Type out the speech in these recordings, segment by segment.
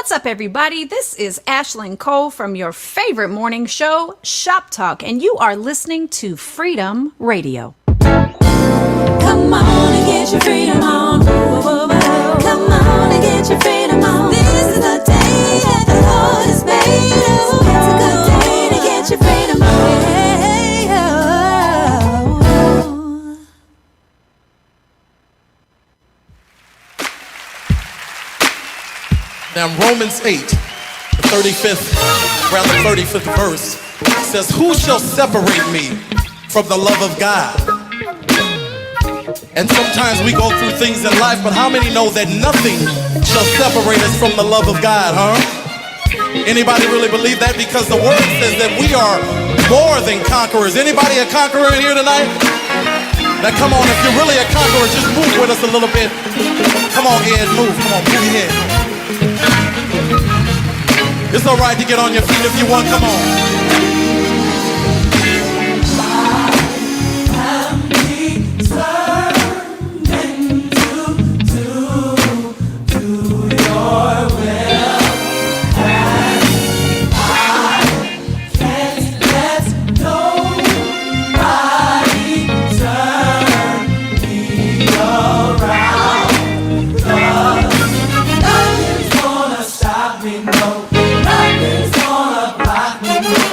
What's up, everybody? This is Ashlyn Cole from your favorite morning show, Shop Talk, and you are listening to Freedom Radio. Come on and get your freedom on. Come on and get your freedom on. This is the day that the Lord has made. It's a good day to get your freedom on. Now Romans 8, the 35th verse says, "Who shall separate me from the love of God?" And sometimes we go through things in life, but how many know that nothing shall separate us from the love of God, huh? Anybody really believe that? Because the word says that we are more than conquerors. Anybody a conqueror in here tonight? Now come on, if you're really a conqueror, just move with us a little bit. Come on, Ed, move. Come on, move your head. It's all right to get on your feet if you want. Come on. Nothing's gonna block me.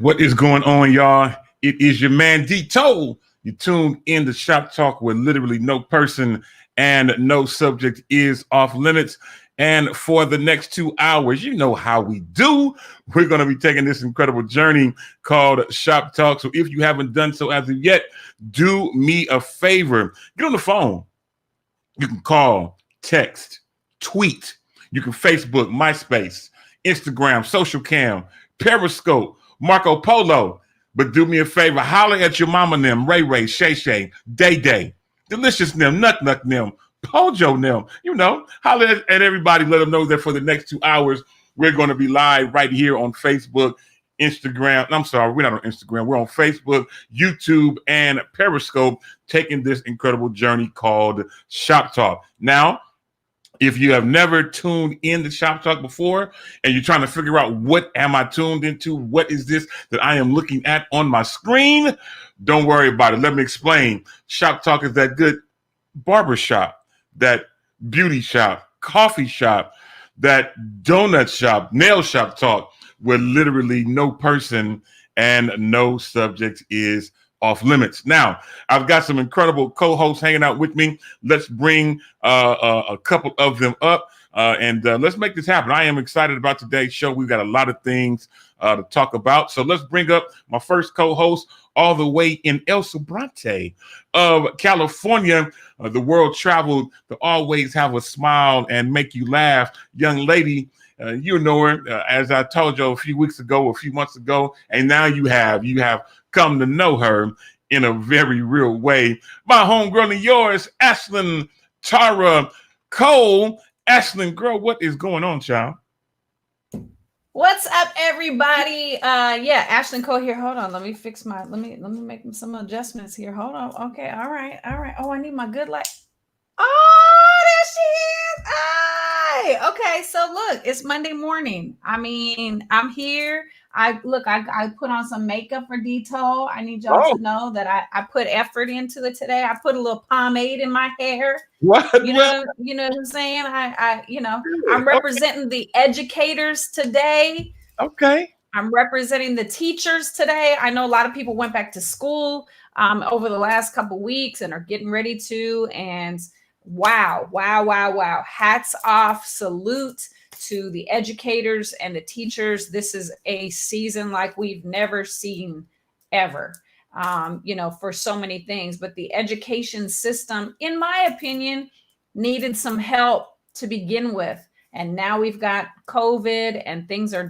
What is going on, y'all? It is your man D Tole. You tuned in to Shop Talk, where literally no person and no subject is off limits. And for the next 2 hours, you know how we do. We're going to be taking this incredible journey called Shop Talk. So if you haven't done so as of yet, do me a favor. Get on the phone. You can call, text, tweet. You can Facebook, MySpace, Instagram, Social Cam, Periscope, Marco Polo. But do me a favor, holler at your mama them, Ray Ray, Shay Shay, Day Day, Delicious them, Nut Nut them, Pojo them. You know, holler at everybody. Let them know that for the next 2 hours, we're going to be live right here on Facebook, Instagram. I'm sorry, we're not on Instagram. We're on Facebook, YouTube, and Periscope, taking this incredible journey called Shop Talk. Now, if you have never tuned in to Shop Talk before and you're trying to figure out what am I tuned into, what is this that I am looking at on my screen, don't worry about it. Let me explain. Shop Talk is that good barber shop, that beauty shop, coffee shop, that donut shop, nail shop talk, where literally no person and no subject is off limits. Now, I've got some incredible co-hosts hanging out with me. Let's bring a couple of them up and let's make this happen. I am excited about today's show. We've got a lot of things to talk about. So let's bring up my first co-host all the way in El Sobrante of California. The world traveled to always have a smile and make you laugh. Young lady, you know her, as I told you a few months ago, and now you have come to know her in a very real way. My homegirl and yours, Ashlyn Tara Cole. Ashlyn, girl, what is going on, child? What's up, everybody? Ashlyn Cole here. Hold on, let me fix my. Let me make some adjustments here. Hold on. Okay, all right. Oh, I need my good light. Oh, there she is. Hi. Okay, so look, it's Monday morning. I mean, I'm here. I put on some makeup for D Tole. I need y'all to know that I put effort into it today. I put a little pomade in my hair. What? You know what I'm saying? I'm representing the educators today. Okay. I'm representing the teachers today. I know a lot of people went back to school over the last couple weeks and are getting ready to. And wow. Hats off, salute to the educators and the teachers. This is a season like we've never seen ever, for so many things. But the education system, in my opinion, needed some help to begin with. And now we've got COVID and things are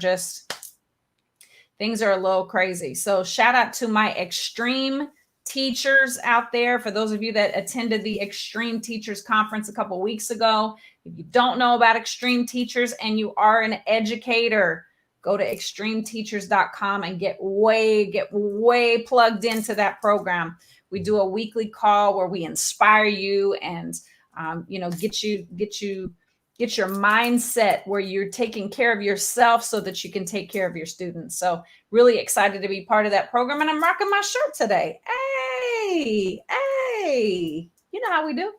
a little crazy. So shout out to my extreme teachers out there. For those of you that attended the Extreme Teachers Conference a couple weeks ago, if you don't know about Extreme Teachers and you are an educator, go to extremeteachers.com and get way plugged into that program. We do a weekly call where we inspire you and get your mindset where you're taking care of yourself so that you can take care of your students. So really excited to be part of that program. And I'm rocking my shirt today. Hey, you know how we do.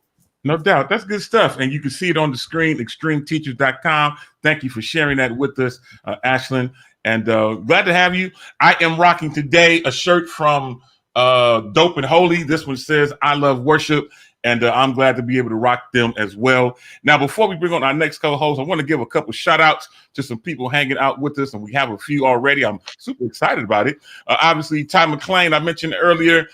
No doubt. That's good stuff. And you can see it on the screen, extremeteachers.com. Thank you for sharing that with us, Ashlyn. And glad to have you. I am rocking today a shirt from Dope and Holy. This one says, I love worship. And I'm glad to be able to rock them as well. Now, before we bring on our next co-host, I want to give a couple shout outs to some people hanging out with us. And we have a few already. I'm super excited about it. Obviously, Ty McClain, I mentioned earlier.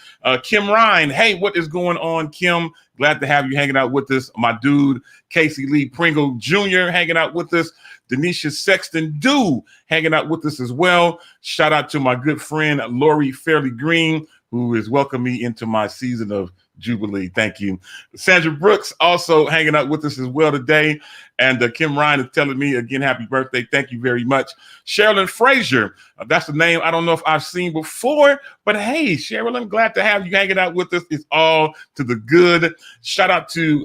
Kim Ryan. Hey, what is going on, Kim? Glad to have you hanging out with us. My dude, Casey Lee Pringle Jr. hanging out with us. Denisha Sexton Dew hanging out with us as well. Shout out to my good friend, Lori Fairley Green, who has welcomed me into my season of Jubilee. Thank you. Sandra Brooks also hanging out with us as well today. And Kim Ryan is telling me again, happy birthday. Thank you very much. Sherilyn Frazier. That's the name I don't know if I've seen before, but hey, Sherilyn, glad to have you hanging out with us. It's all to the good. Shout out to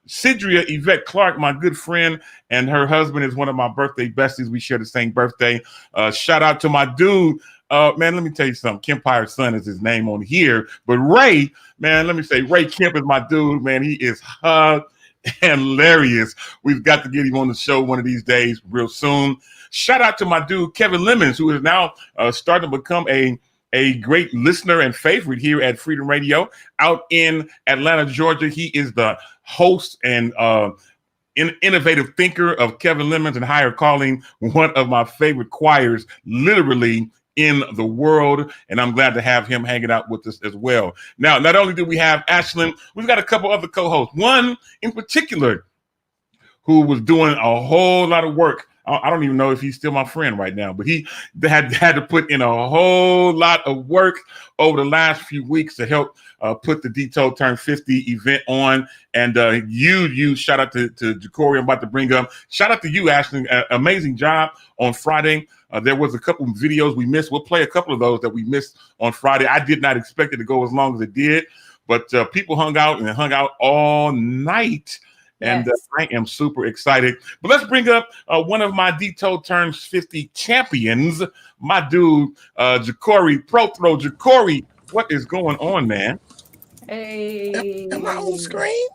Cydria Yvette Clark, my good friend, and her husband is one of my birthday besties. We share the same birthday. Shout out to my dude, man, let me tell you something. Kempire's son is his name on here. But Ray, man, let me say, Ray Kemp is my dude, man. He is and hilarious. We've got to get him on the show one of these days real soon. Shout out to my dude, Kevin Lemons, who is now starting to become a great listener and favorite here at Freedom Radio out in Atlanta, Georgia. He is the host and innovative thinker of Kevin Lemons and Higher Calling, one of my favorite choirs, literally in the world, and I'm glad to have him hanging out with us as well. Now, not only do we have Ashlyn, we've got a couple other co-hosts. One in particular who was doing a whole lot of work. I don't even know if he's still my friend right now, but he had to put in a whole lot of work over the last few weeks to help put the D Tole Turn 50 event on. And you shout out to Jacory. I'm about to bring up. Shout out to you, Ashley. Amazing job on Friday. There was a couple of videos we missed. We'll play a couple of those that we missed on Friday. I did not expect it to go as long as it did, but people hung out all night. And Yes. I am super excited. But let's bring up one of my D Tole Turns 50 champions, my dude, Jacory Pro Throw. Jacory, what is going on, man? Hey. Am I on screen?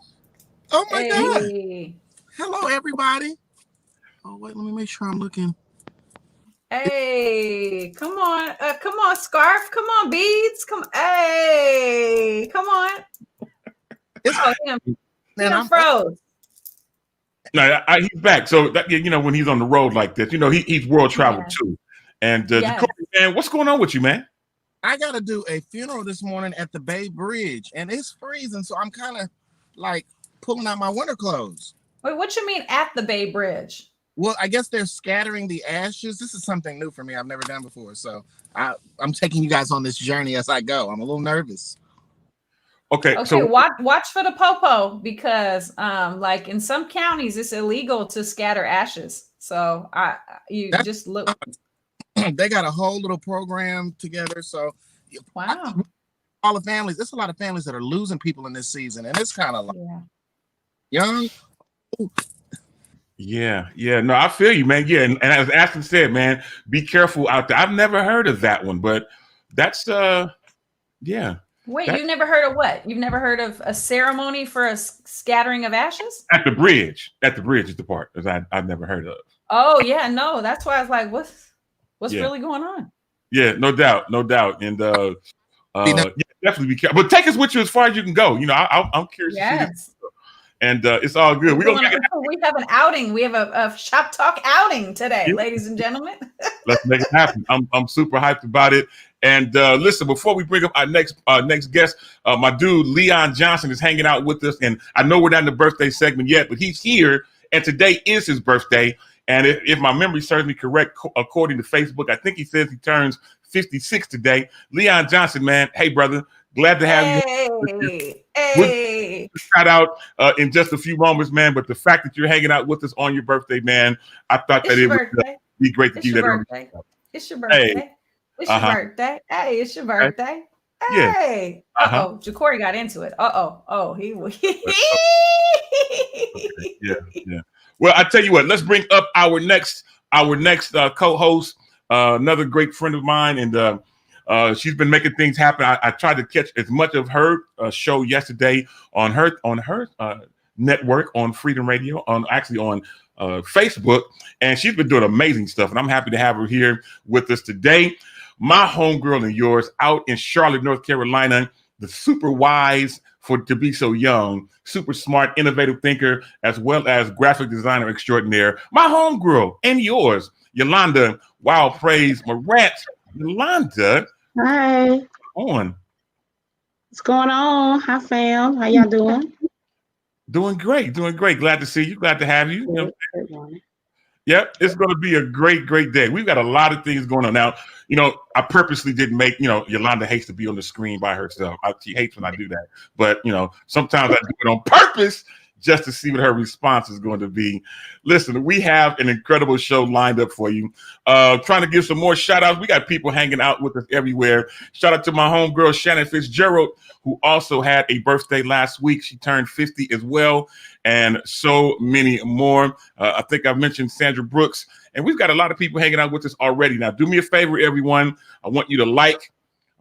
Oh my God. Hey. Hello, everybody. Oh, wait, let me make sure I'm looking. Hey, come on, scarf, come on, beads, hey, come on. Oh, him. Man, I'm froze. No, he's back. So that, when he's on the road like this, he's world travel too. And Yes. Jacory, man, what's going on with you, man? I got to do a funeral this morning at the Bay Bridge, and it's freezing, so I'm kind of like pulling out my winter clothes. Wait, what you mean at the Bay Bridge? Well, I guess they're scattering the ashes. This is something new for me. I've never done before, so I'm taking you guys on this journey as I go. I'm a little nervous. Okay, so watch for the popo, because like in some counties it's illegal to scatter ashes. So just look. They got a whole little program together. So Wow. All the families, there's a lot of families that are losing people in this season, and it's kind of like young. Yeah. No, I feel you, man. Yeah, and as Ashton said, man, be careful out there. I've never heard of that one, but that's yeah. Wait, you've never heard of what? You've never heard of a ceremony for a scattering of ashes? At the bridge. At the bridge is the part that I've never heard of. Oh yeah, no, that's why I was like, what's really going on? Yeah, no doubt. And definitely be careful. But take us with you as far as you can go. I'm curious to see this. And it's all good. We have an outing. We have a shop talk outing today, ladies and gentlemen. Let's make it happen. I'm super hyped about it. And listen, before we bring up our next guest, my dude Leon Johnson is hanging out with us. And I know we're not in the birthday segment yet, but he's here. And today is his birthday. And if my memory serves me correct, according to Facebook, I think he says he turns 56 today. Leon Johnson, man. Hey, brother. Glad to have you. Hey. Shout out in just a few moments, man. But the fact that you're hanging out with us on your birthday, man, I thought that it would be great to do that. It's your birthday. It's your birthday. Hey, it's your birthday. Hey. Uh-oh. Jacory got into it. Oh, he was. Yeah. Well, I tell you what, let's bring up our next co-host, another great friend of mine, and she's been making things happen. I tried to catch as much of her show yesterday on her network on Freedom Radio, on Facebook, and she's been doing amazing stuff. And I'm happy to have her here with us today. My homegirl and yours out in Charlotte, North Carolina, the super wise to be so young, super smart, innovative thinker, as well as graphic designer extraordinaire. My homegirl and yours, Yolanda Wild Praise Morant. Yolanda. Hi. What's going on? Hi, fam. How y'all doing? Doing great. Glad to see you. Glad to have you. Good morning. Yep, it's going to be a great day. We've got a lot of things going on now. I purposely didn't make, Yolanda hates to be on the screen by herself. She hates when I do that. But, sometimes I do it on purpose just to see what her response is going to be. Listen, we have an incredible show lined up for you. Trying to give some more shout outs. We got people hanging out with us everywhere. Shout out to my homegirl, Shannon Fitzgerald, who also had a birthday last week. She turned 50 as well, and so many more. I think I've mentioned Sandra Brooks, and we've got a lot of people hanging out with us already. Now, do me a favor, everyone. I want you to like,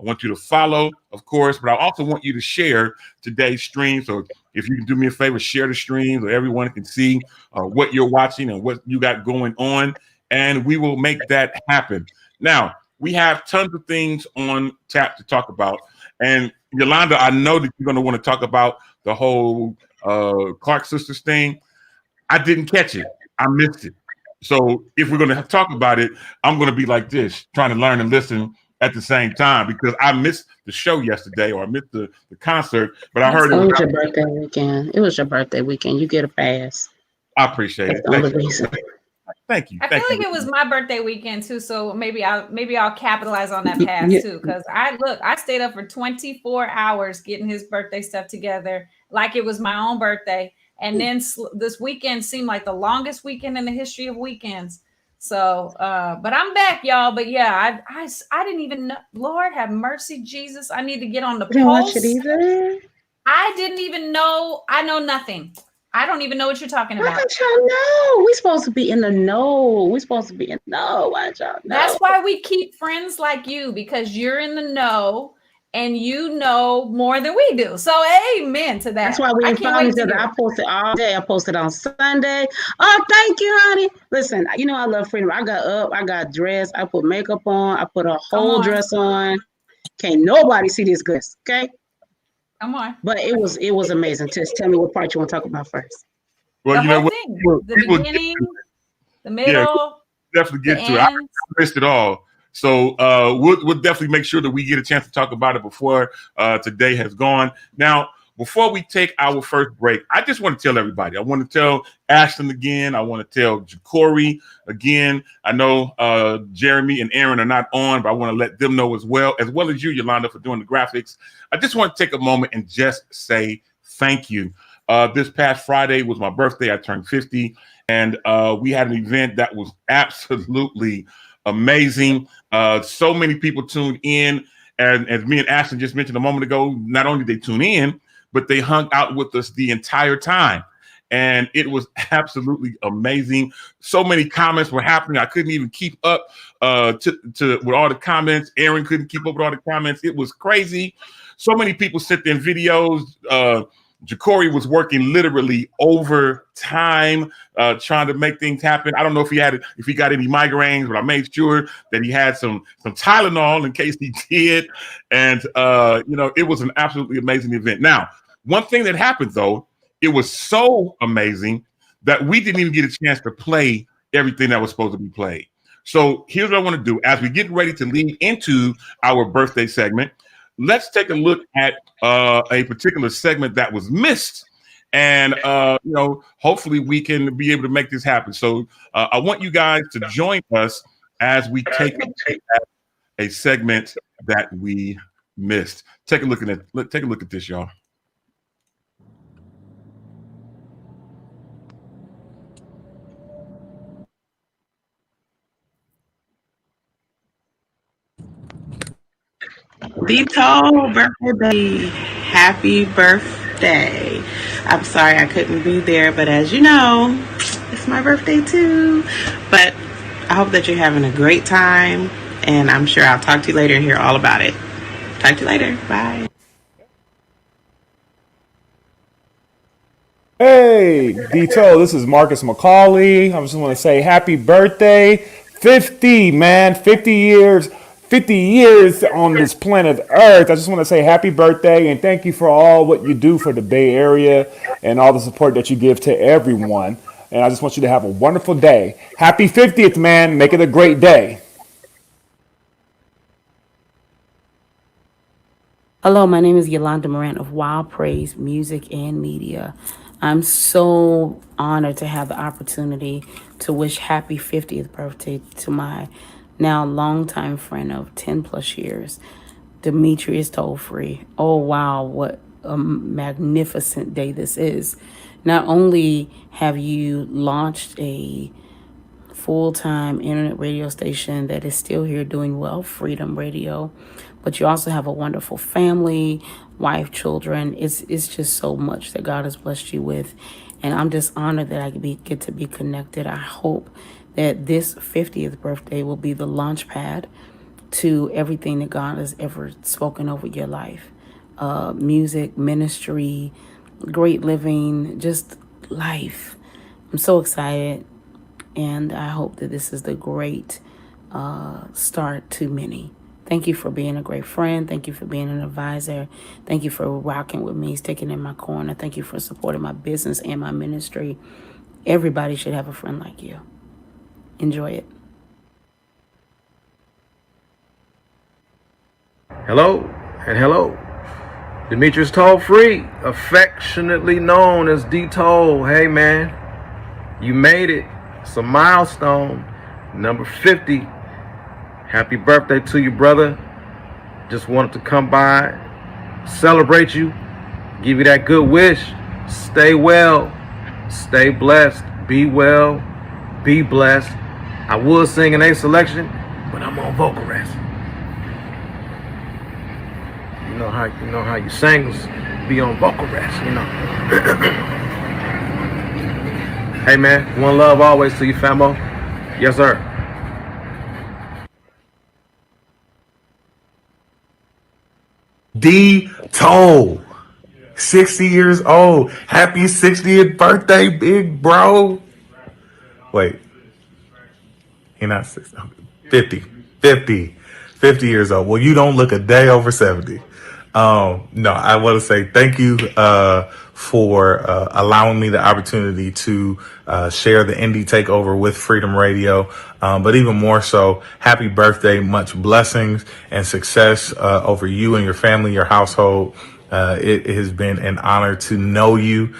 I want you to follow, of course, but I also want you to share today's stream. So if you can do me a favor, share the stream so everyone can see what you're watching and what you got going on, and we will make that happen. Now, we have tons of things on tap to talk about. And Yolanda, I know that you're going to want to talk about the whole Clark sisters thing. I didn't catch it. I missed it. So if we're going to talk about it, I'm going to be like this, trying to learn and listen at the same time, because I missed the show yesterday, or I missed the concert, but I heard It it was was. your birthday weekend. It was your birthday weekend. You get a pass. I appreciate That's it. the only reason. Thank you. I feel like it was my birthday weekend too, so maybe I'll capitalize on that pass Yeah. too. Because I stayed up for 24 hours getting his birthday stuff together, like it was my own birthday. And then this weekend seemed like the longest weekend in the history of weekends. So, but I'm back, y'all. But yeah, I didn't even know. Lord have mercy, Jesus. I need to get on the You didn't watch it pulse. either? I didn't even know. I know nothing. I don't even know what you're talking Why about. don't y'all know? We supposed to be in the know. We supposed to be in the know. Why don't y'all know? That's why we keep friends like you, because you're in the know and you know more than we do. So amen to that. That's why we I ain't can't found wait each to other. hear I it. posted all day. I posted on Sunday. Oh, thank you, honey. Listen, you know I love freedom. I got up, I got dressed, I put makeup on, I put a Come whole on. dress on. Can't nobody see this good, okay? Come on. But it was amazing. Just tell me what part you want to talk about first. Well, The you know whole what? thing. The People beginning, the yeah, middle, definitely the get to it. I end. missed it all. So we'll definitely make sure that we get a chance to talk about it before today has gone. Now, before we take our first break, I just want to tell everybody. I want to tell Ashton again. I want to tell Jacory again. I know Jeremy and Aaron are not on, but I want to let them know as well as you, Yolanda, for doing the graphics. I just want to take a moment and just say thank you. This past Friday was my birthday. I turned 50, and we had an event that was absolutely amazing. So many people tuned in, and as me and Ashton just mentioned a moment ago, not only did they tune in, but they hung out with us the entire time. And it was absolutely amazing. So many comments were happening. I couldn't even keep up with all the comments. Aaron couldn't keep up with all the comments. It was crazy. So many people sent in videos. Jacory was working literally overtime, trying to make things happen. I don't know if he got any migraines, but I made sure that he had some Tylenol in case he did. And it was an absolutely amazing event. Now, one thing that happened though, it was so amazing that we didn't even get a chance to play everything that was supposed to be played. So here's what I want to do. As we get ready to lead into our birthday segment, let's take a look at a particular segment that was missed. And, hopefully we can be able to make this happen. So I want you guys to join us as we take a segment that we missed. Take a look at this, y'all. D Tole, birthday baby. Happy birthday. I'm sorry I couldn't be there, but as you know, it's my birthday too. But I hope that you're having a great time, and I'm sure I'll talk to you later and hear all about it. Talk to you later. Bye. Hey, D Tole, this is Marcus McCauley. I just want to say happy birthday. 50, man. 50 years. 50 years on this planet Earth. I just want to say happy birthday and thank you for all what you do for the Bay Area and all the support that you give to everyone. And I just want you to have a wonderful day. Happy 50th, man. Make it a great day. Hello, my name is Yolanda Morant of Wild Praise Music and Media. I'm so honored to have the opportunity to wish happy 50th birthday to my now longtime friend of 10 plus years, Demetrius Toll-Free. Oh, wow, what a magnificent day this is. Not only have you launched a full-time internet radio station that is still here doing well, Freedom Radio, but you also have a wonderful family, wife, children. It's just so much that God has blessed you with, and I'm just honored that I get to be connected. I hope that this 50th birthday will be the launch pad to everything that God has ever spoken over your life. Music, ministry, great living, just life. I'm so excited, and I hope that this is the great start to many. Thank you for being a great friend. Thank you for being an advisor. Thank you for rocking with me, sticking in my corner. Thank you for supporting my business and my ministry. Everybody should have a friend like you. Enjoy it. Hello and hello. Demetrius Toll Free, affectionately known as D Tole. Hey man, you made it. It's a milestone. Number 50. Happy birthday to you, brother. Just wanted to come by, celebrate you, give you that good wish. Stay well, stay blessed, be well, be blessed. I would sing an A selection, but I'm on vocal rest. You know how you singers be on vocal rest, you know. Hey man, one love always to you, famo. Yes, sir. D Tole, 60 years old. Happy 60th birthday, big bro. Wait, he not 60. 50 years old. Well, you don't look a day over 70. No, I want to say thank you for allowing me the opportunity to share the indie takeover with Freedom Radio. But even more so, happy birthday, much blessings and success over you and your family, your household. It has been an honor to know you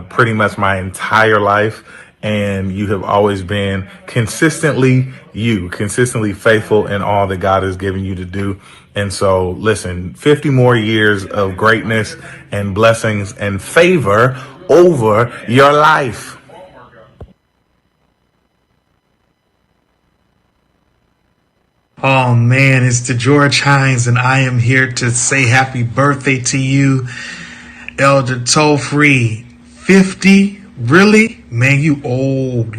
pretty much my entire life. And you have always been consistently faithful in all that God has given you to do. And so, listen, 50 more years of greatness and blessings and favor over your life. Oh man, it's the George Hines, and I am here to say happy birthday to you, Elder Toll Free. 50? Really? Man, you old.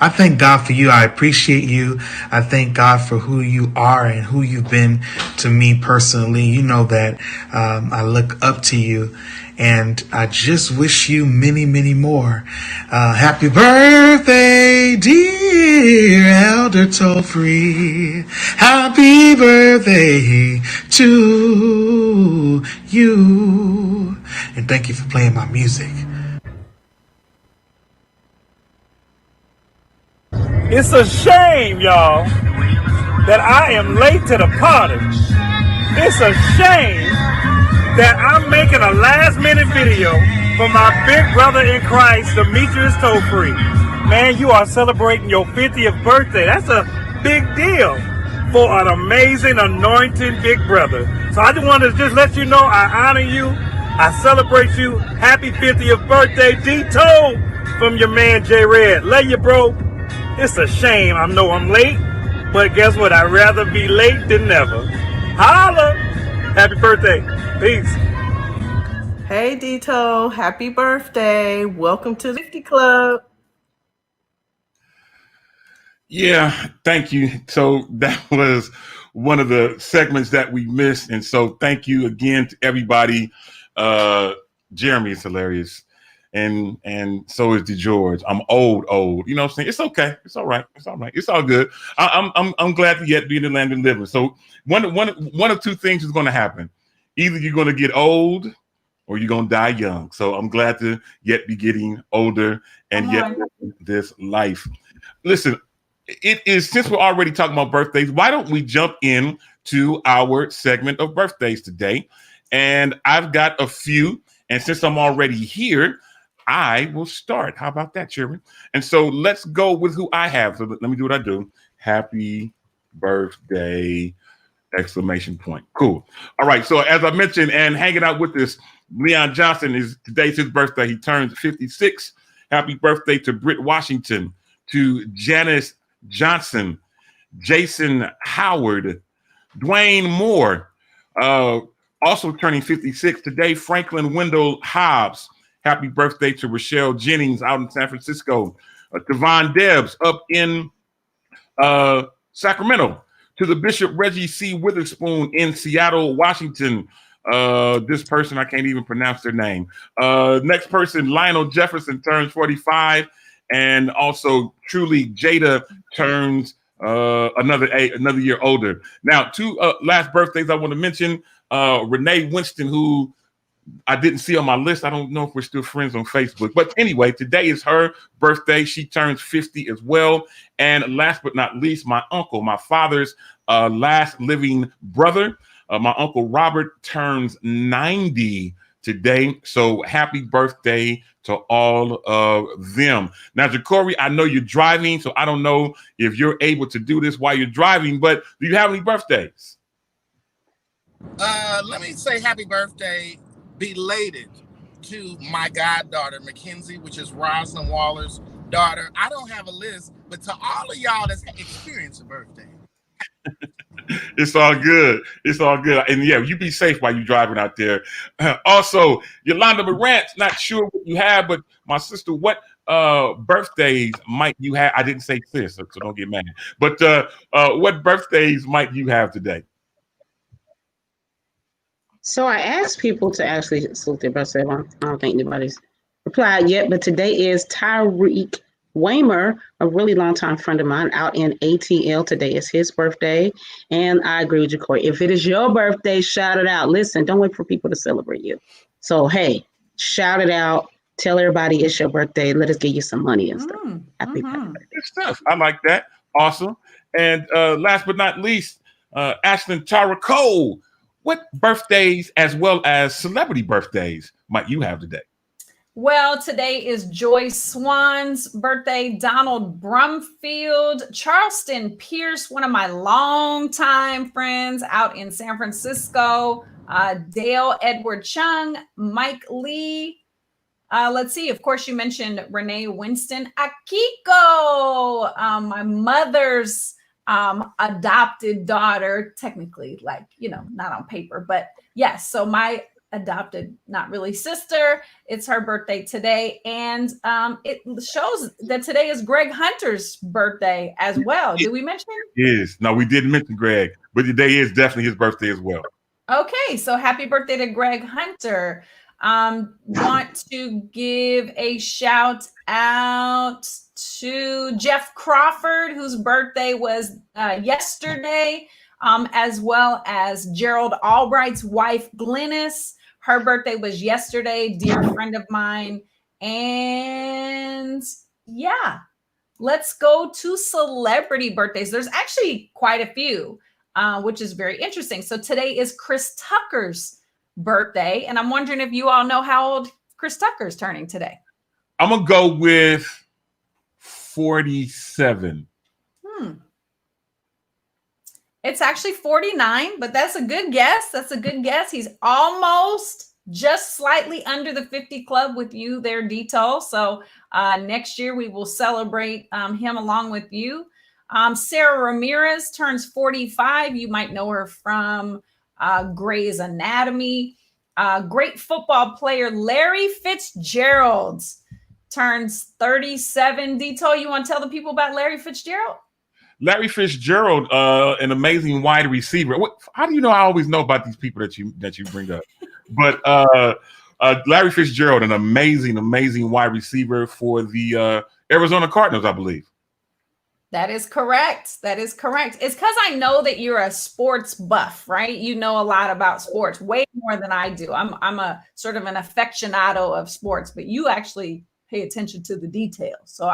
I thank God for you. I appreciate you. I thank God for who you are and who you've been to me personally. You know that I look up to you, and I just wish you many, many more. Happy birthday, dear Elder Toll Free. Happy birthday to you. And thank you for playing my music. It's a shame, y'all, that I am late to the party. It's a shame that I'm making a last-minute video for my big brother in Christ, Demetrius Toll Free. Man, you are celebrating your 50th birthday. That's a big deal for an amazing, anointed big brother. So I just wanted to just let you know I honor you. I celebrate you. Happy 50th birthday, D Tole, from your man J Red. Love you, bro. It's a shame. I know I'm late, but guess what? I'd rather be late than never. Holla! Happy birthday. Peace. Hey, D Tole, happy birthday. Welcome to the 50 Club. Yeah, thank you. So that was one of the segments that we missed. And so thank you again to everybody. Jeremy is hilarious. And so is DeGeorge. I'm old. You know what I'm saying? It's okay. It's all right. It's all good. I'm glad to yet be in the land of living. So one of two things is going to happen. Either you're going to get old or you're going to die young. So I'm glad to yet be getting older and yet this life. Listen, it is, since we're already talking about birthdays, why don't we jump in to our segment of birthdays today? And I've got a few. And since I'm already here, I will start. How about that, Chairman? And so let's go with who I have. So let me do what I do. Happy birthday, exclamation point. Cool. All right. So as I mentioned, and hanging out with this, Leon Johnson, today's his birthday. He turns 56. Happy birthday to Britt Washington, to Janice Johnson, Jason Howard, Dwayne Moore, also turning 56 today, Franklin Wendell Hobbs. Happy birthday to Rochelle Jennings out in San Francisco. Devon Debs up in Sacramento. To the Bishop Reggie C. Witherspoon in Seattle, Washington. This person, I can't even pronounce their name. Next person, Lionel Jefferson turns 45, and also truly Jada turns another year older. Now, two last birthdays I want to mention. Renee Winston, who I didn't see on my list. I don't know if we're still friends on Facebook. But anyway, today is her birthday. She turns 50 as well. And last but not least, my uncle, my father's last living brother, my Uncle Robert, turns 90 today. So happy birthday to all of them. Now, Jacory, I know you're driving, so I don't know if you're able to do this while you're driving, but do you have any birthdays? Let me say happy birthday belated to my goddaughter Mackenzie, which is Rosalind Waller's daughter. I don't have a list, but to all of y'all that's experienced a birthday, it's all good. It's all good. And yeah, you be safe while you're driving out there. Also, Yolanda Morant, not sure what you have, but my sister, what birthdays might you have? I didn't say sis, so don't get mad. But what birthdays might you have today? So I asked people to actually salute their birthday. I don't think anybody's replied yet, but today is Tyreek Waymer, a really long-time friend of mine out in ATL. Today is his birthday, and I agree with you, Corey. If it is your birthday, shout it out. Listen, don't wait for people to celebrate you. So, hey, shout it out. Tell everybody it's your birthday. Let us give you some money and stuff. Happy birthday. Good stuff. I like that. Awesome. And last but not least, Ashlyn Tara Cole. What birthdays as well as celebrity birthdays might you have today? Well, today is Joyce Swan's birthday, Donald Brumfield, Charleston Pierce, one of my longtime friends out in San Francisco, Dale Edward Chung, Mike Lee. Let's see. Of course, you mentioned Renee Winston, Akiko, my mother's adopted daughter, technically, like, not on paper, but yes. So my adopted, not really sister, it's her birthday today. And it shows that today is Greg Hunter's birthday as well. Did we mention him? Yes. No, we didn't mention Greg, but today is definitely his birthday as well. Okay. So happy birthday to Greg Hunter. Want to give a shout out to Jeff Crawford, whose birthday was yesterday, as well as Gerald Albright's wife, Glennis. Her birthday was yesterday, dear friend of mine. And yeah, let's go to celebrity birthdays. There's actually quite a few, which is very interesting. So today is Chris Tucker's birthday, and I'm wondering if you all know how old Chris Tucker is turning today. I'm gonna go with 47. It's actually 49, but that's a good guess. That's a good guess. He's almost just slightly under the 50 club with you there, D Tole. So next year we will celebrate him along with you. Sarah Ramirez turns 45. You might know her from Grey's Anatomy. Great football player Larry Fitzgerald turns 37. D Tole, you want to tell the people about Larry Fitzgerald? Larry Fitzgerald, an amazing wide receiver. How do you know I always know about these people that you bring up? But Larry Fitzgerald, an amazing wide receiver for the Arizona Cardinals, I believe. That is correct. That is correct. It's because I know that you're a sports buff, right? You know a lot about sports, way more than I do. I'm a sort of an aficionado of sports, but you actually pay attention to the details. So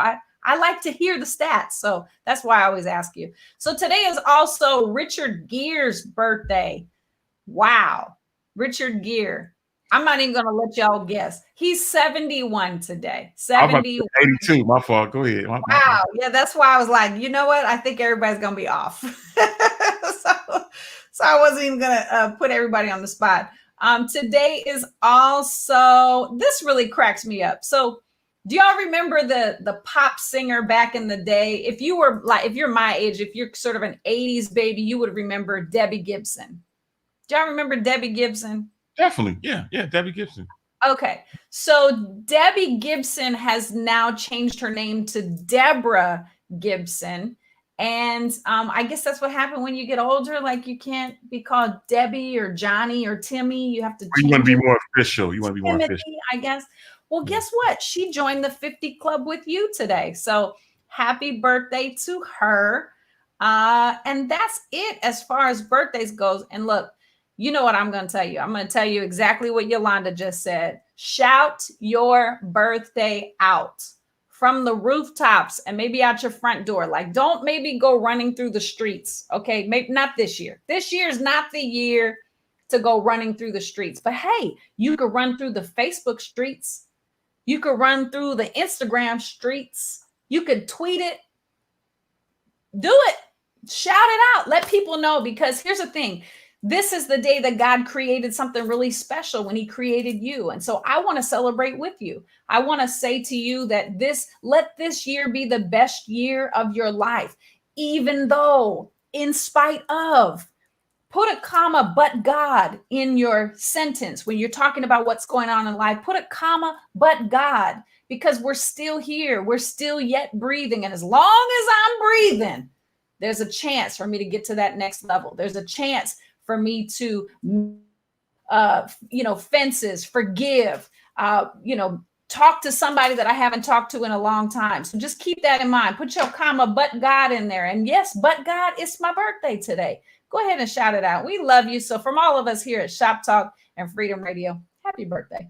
I like to hear the stats. So that's why I always ask you. So today is also Richard Gere's birthday. Wow. Richard Gere. I'm not even going to let y'all guess. He's 71 today. 71. 82. My fault. Go ahead. Wow. Yeah, that's why I was like, you know what? I think everybody's going to be off. so I wasn't even going to put everybody on the spot. Today is also, this really cracks me up. So do y'all remember the pop singer back in the day? If you're my age, if you're sort of an 80s baby, you would remember Debbie Gibson. Do y'all remember Debbie Gibson? Definitely. Yeah, Debbie Gibson. Okay. So Debbie Gibson has now changed her name to Deborah Gibson. And I guess that's what happened when you get older. Like you can't be called Debbie or Johnny or Timmy. You have to You want change to be it. more official. You want to be more official. Timothy, I guess. Well, guess what? She joined the 50 Club with you today. So happy birthday to her. And that's it as far as birthdays goes. And look, you know what I'm going to tell you. I'm going to tell you exactly what Yolanda just said. Shout your birthday out from the rooftops and maybe out your front door. Like, don't maybe go running through the streets. Okay. Maybe not this year. This year is not the year to go running through the streets. But hey, you could run through the Facebook streets. You could run through the Instagram streets. You could tweet it. Do it. Shout it out. Let people know, because here's the thing. This is the day that God created something really special when he created you. And so I want to celebrate with you. I want to say to you that let this year be the best year of your life, even though, in spite of, put a comma, but God in your sentence. When you're talking about what's going on in life, put a comma, but God, because we're still here. We're still yet breathing. And as long as I'm breathing, there's a chance for me to get to that next level. There's a chance for me to, fences, forgive, talk to somebody that I haven't talked to in a long time. So just keep that in mind. Put your comma, but God in there. And yes, but God, it's my birthday today. Go ahead and shout it out. We love you. So from all of us here at Shop Talk and Freedom Radio, happy birthday.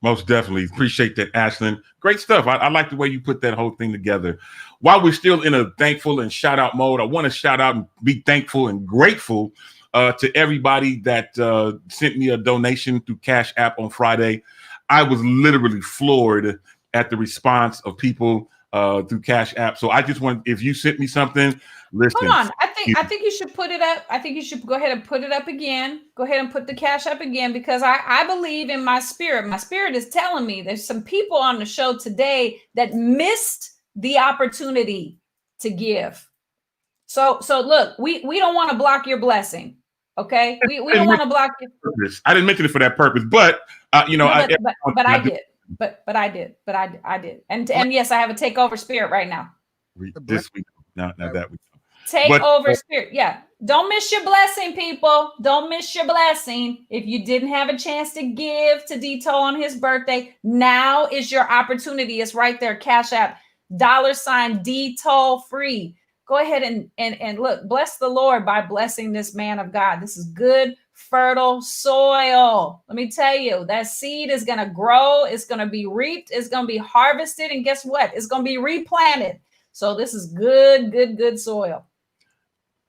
Most definitely. Appreciate that, Ashlyn. Great stuff. I like the way you put that whole thing together. While we're still in a thankful and shout out mode, I want to shout out and be thankful and grateful to everybody that sent me a donation through Cash App on Friday. I was literally floored at the response of people through Cash App. So I just want, if you sent me something, listen. Hold on. I think you should put it up. I think you should go ahead and put it up again. Go ahead and put the Cash App again, because I believe in my spirit. My spirit is telling me there's some people on the show today that missed the opportunity to give. So look, we don't want to block your blessing. Okay. We don't want to block it. I didn't mention it for that purpose, but I did. But I did. And yes, I have a takeover spirit right now. This week. Now that week. Take over spirit. Yeah. Don't miss your blessing, people. Don't miss your blessing. If you didn't have a chance to give to D Tole on his birthday, now is your opportunity. It's right there. Cash App, $ D Tole free. Go ahead and look, bless the Lord by blessing this man of God. This is good, fertile soil. Let me tell you, that seed is going to grow. It's going to be reaped. It's going to be harvested. And guess what? It's going to be replanted. So this is good soil.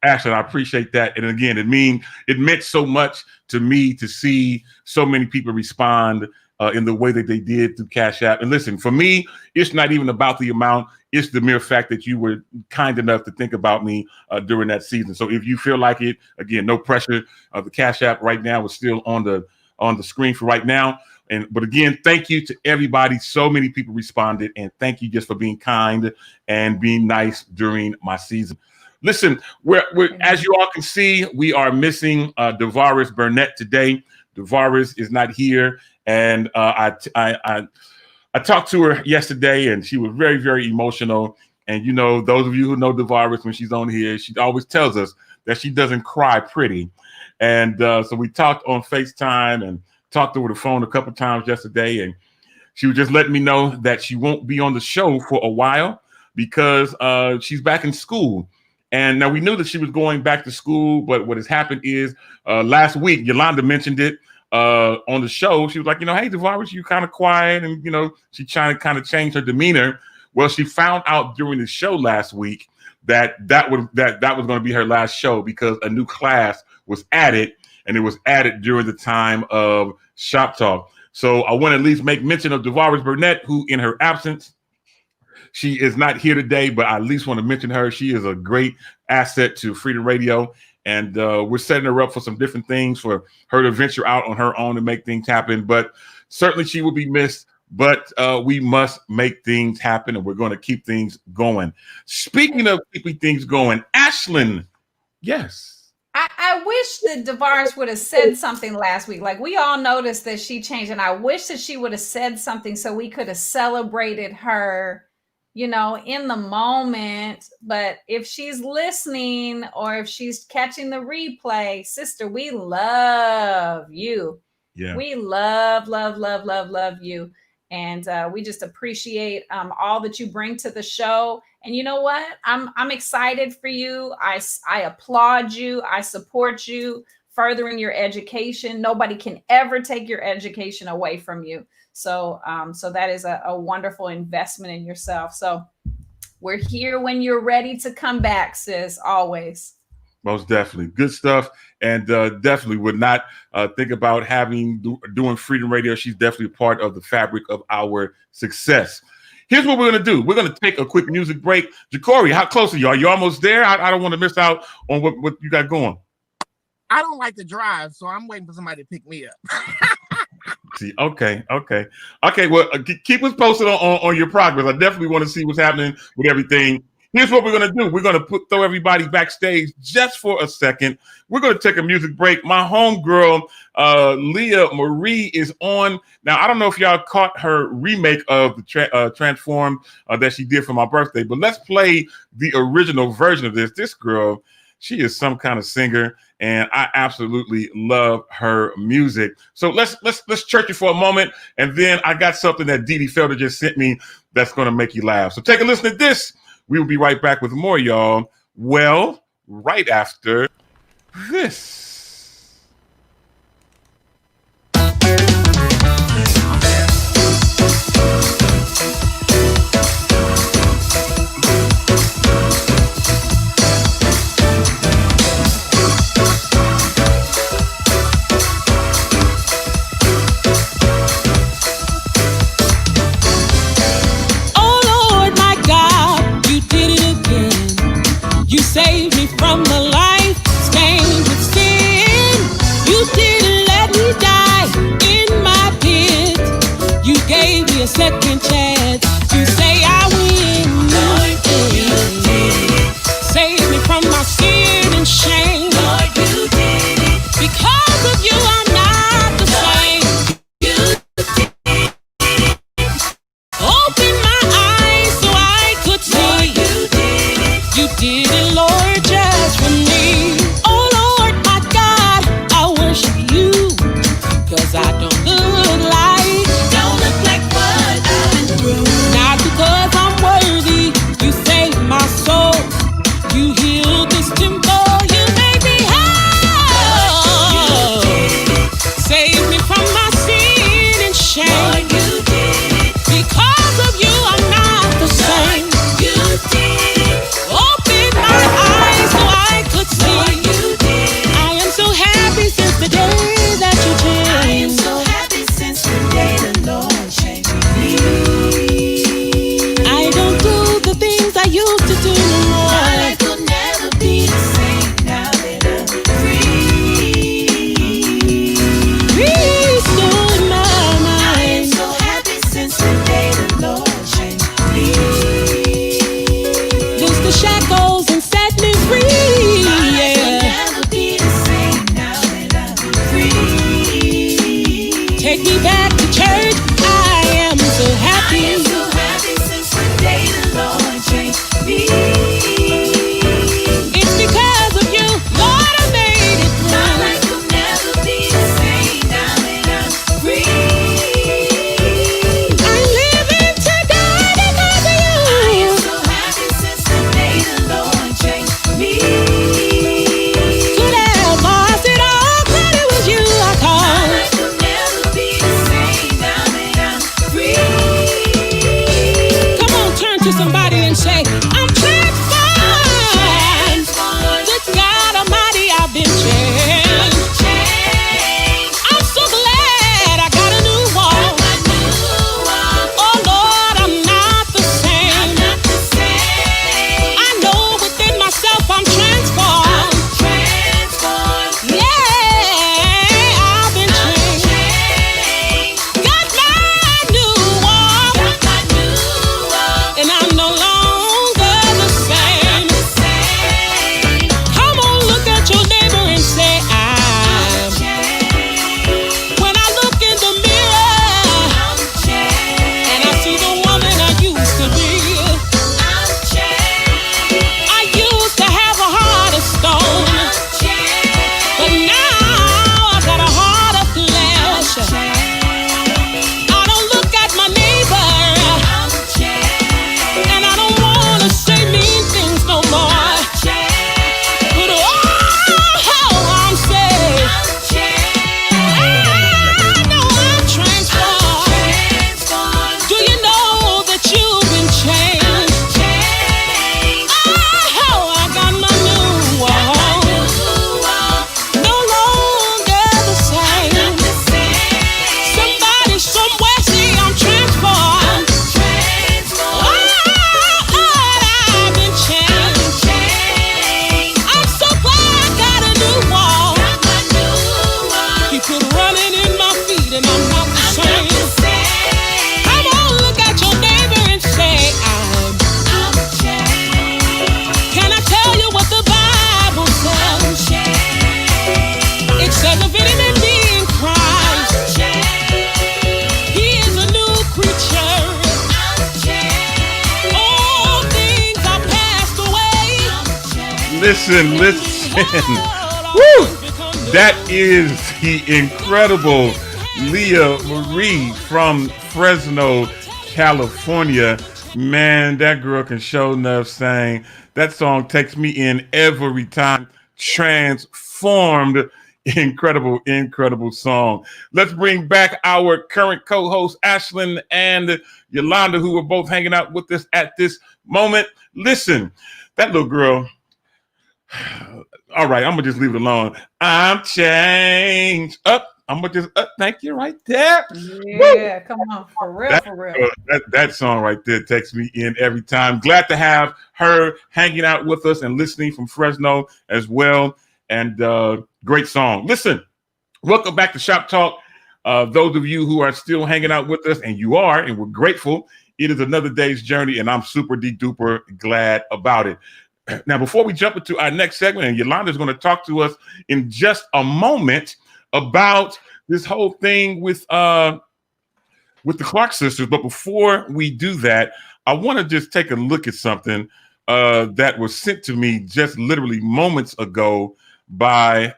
Ashley, I appreciate that. And again, it meant so much to me to see so many people respond in the way that they did through Cash App. And listen, for me, it's not even about the amount. It's the mere fact that you were kind enough to think about me during that season. So if you feel like it, again, no pressure. The Cash App right now is still on the screen for right now. But again, thank you to everybody. So many people responded, and thank you just for being kind and being nice during my season. Listen, we're as you all can see, we are missing DeVaris Burnett today. DeVaris is not here, and I talked to her yesterday, and she was very, very emotional. And you know, those of you who know DeVaris, when she's on here, she always tells us that she doesn't cry pretty. And so we talked on FaceTime and talked over the phone a couple times yesterday, and she was just letting me know that she won't be on the show for a while because she's back in school. And now we knew that she was going back to school, but what has happened is last week, Yolanda mentioned it on the show. She was like, hey, DeVaris, you kind of quiet, and she's trying to kind of change her demeanor. Well, she found out during the show last week that was going to be her last show because a new class was added, and it was added during the time of Shop Talk. So I want to at least make mention of DeVaris Burnett, who in her absence, she is not here today, but I at least want to mention her. She is a great asset to Freedom Radio, and we're setting her up for some different things for her to venture out on her own and make things happen. But certainly she will be missed, but we must make things happen, and we're going to keep things going. Speaking of keeping things going, Ashlyn, yes. I wish that DeVaris would have said something last week. Like, we all noticed that she changed, and I wish that she would have said something so we could have celebrated her in the moment. But if she's listening or if she's catching the replay, sister, we love you. Yeah. We love, love, love, love, love you. And we just appreciate all that you bring to the show. And you know what? I'm excited for you. I applaud you. I support you furthering your education. Nobody can ever take your education away from you. So that is a wonderful investment in yourself. So we're here when you're ready to come back, sis, always. Most definitely. Good stuff. And definitely would not think about doing Freedom Radio. She's definitely a part of the fabric of our success. Here's what we're going to do. We're going to take a quick music break. Ja'Cory, how close are you? Are you almost there? I don't want to miss out on what you got going. I don't like to drive, so I'm waiting for somebody to pick me up. See, okay. Well, keep us posted on your progress. I definitely want to see what's happening with everything. Here's what we're going to do. We're going to throw everybody backstage just for a second. We're going to take a music break. My homegirl, Leah Marie, is on. Now, I don't know if y'all caught her remake of the Transform that she did for my birthday, but let's play the original version of this. This girl, she is some kind of singer, and I absolutely love her music. So let's church it for a moment, and then I got something that Dee Felder just sent me that's going to make you laugh. So take a listen to this. We will be right back with more, y'all. Well, right after this. Saved me from the life stained with sin. You didn't let me die in my pit. You gave me a second chance to say I win. Lord, you did it. Saved me from my sin and shame. Lord, you did it. Because of you, I'm not the same. You did it. Open my eyes so I could see. Lord, you did it. You did it, Lord, just for me. Oh, Lord, my God, I worship you. Cause I don't look like what I've been through. Not because I'm worthy. You saved my soul. You healed this temple. You made me whole. Saved me from my sin and shame. Lord, you did it. Because of you, I'm not the same. Lord, you did it. Open my eyes so I could see. Lord, you did. I am so happy since the day that you changed. I am so happy since the day the Lord changed me. I don't do the things I used to do no more. My life will never be the same now that I'm free. Restored my mind. I am so happy since the day the Lord changed me. Loosed the shackles and set me free. My life will never be the same now that I'm free. Take me back to church. I am so happy. I am so happy since the day the Lord changed me. It's because of you, Lord, I made it through. My life will never be the same now that I'm free. I'm living to God because of you. I am so happy since the day the Lord changed me. Could have lost it all, but it was you I called. My life will never be the same now that I'm free. could run it in my feet and I'm not the same. Come on, look at your neighbor and say, I'm changed. Can I tell you what the Bible says? It says if any man be in Christ, he is a new creature. All things are passed away. Listen. Woo! That is the incredible Leah Marie from Fresno, California. Man, that girl can show enough sing. That song takes me in every time. Transformed. Incredible song. Let's bring back our current co-hosts, Ashlyn and Yolanda, who were both hanging out with us at this moment. Listen, that little girl. All right, I'm gonna just leave it alone. I'm changed up. I'm gonna just thank you right there. Yeah, come on, for real. That song right there takes me in every time. Glad to have her hanging out with us and listening from Fresno as well. And great song. Listen, welcome back to Shop Talk. Those of you who are still hanging out with us, and you are, and we're grateful. It is another day's journey, and I'm super duper glad about it. Now, before we jump into our next segment, and Yolanda's going to talk to us in just a moment about this whole thing with the Clark sisters. But before we do that, I want to just take a look at something that was sent to me just literally moments ago by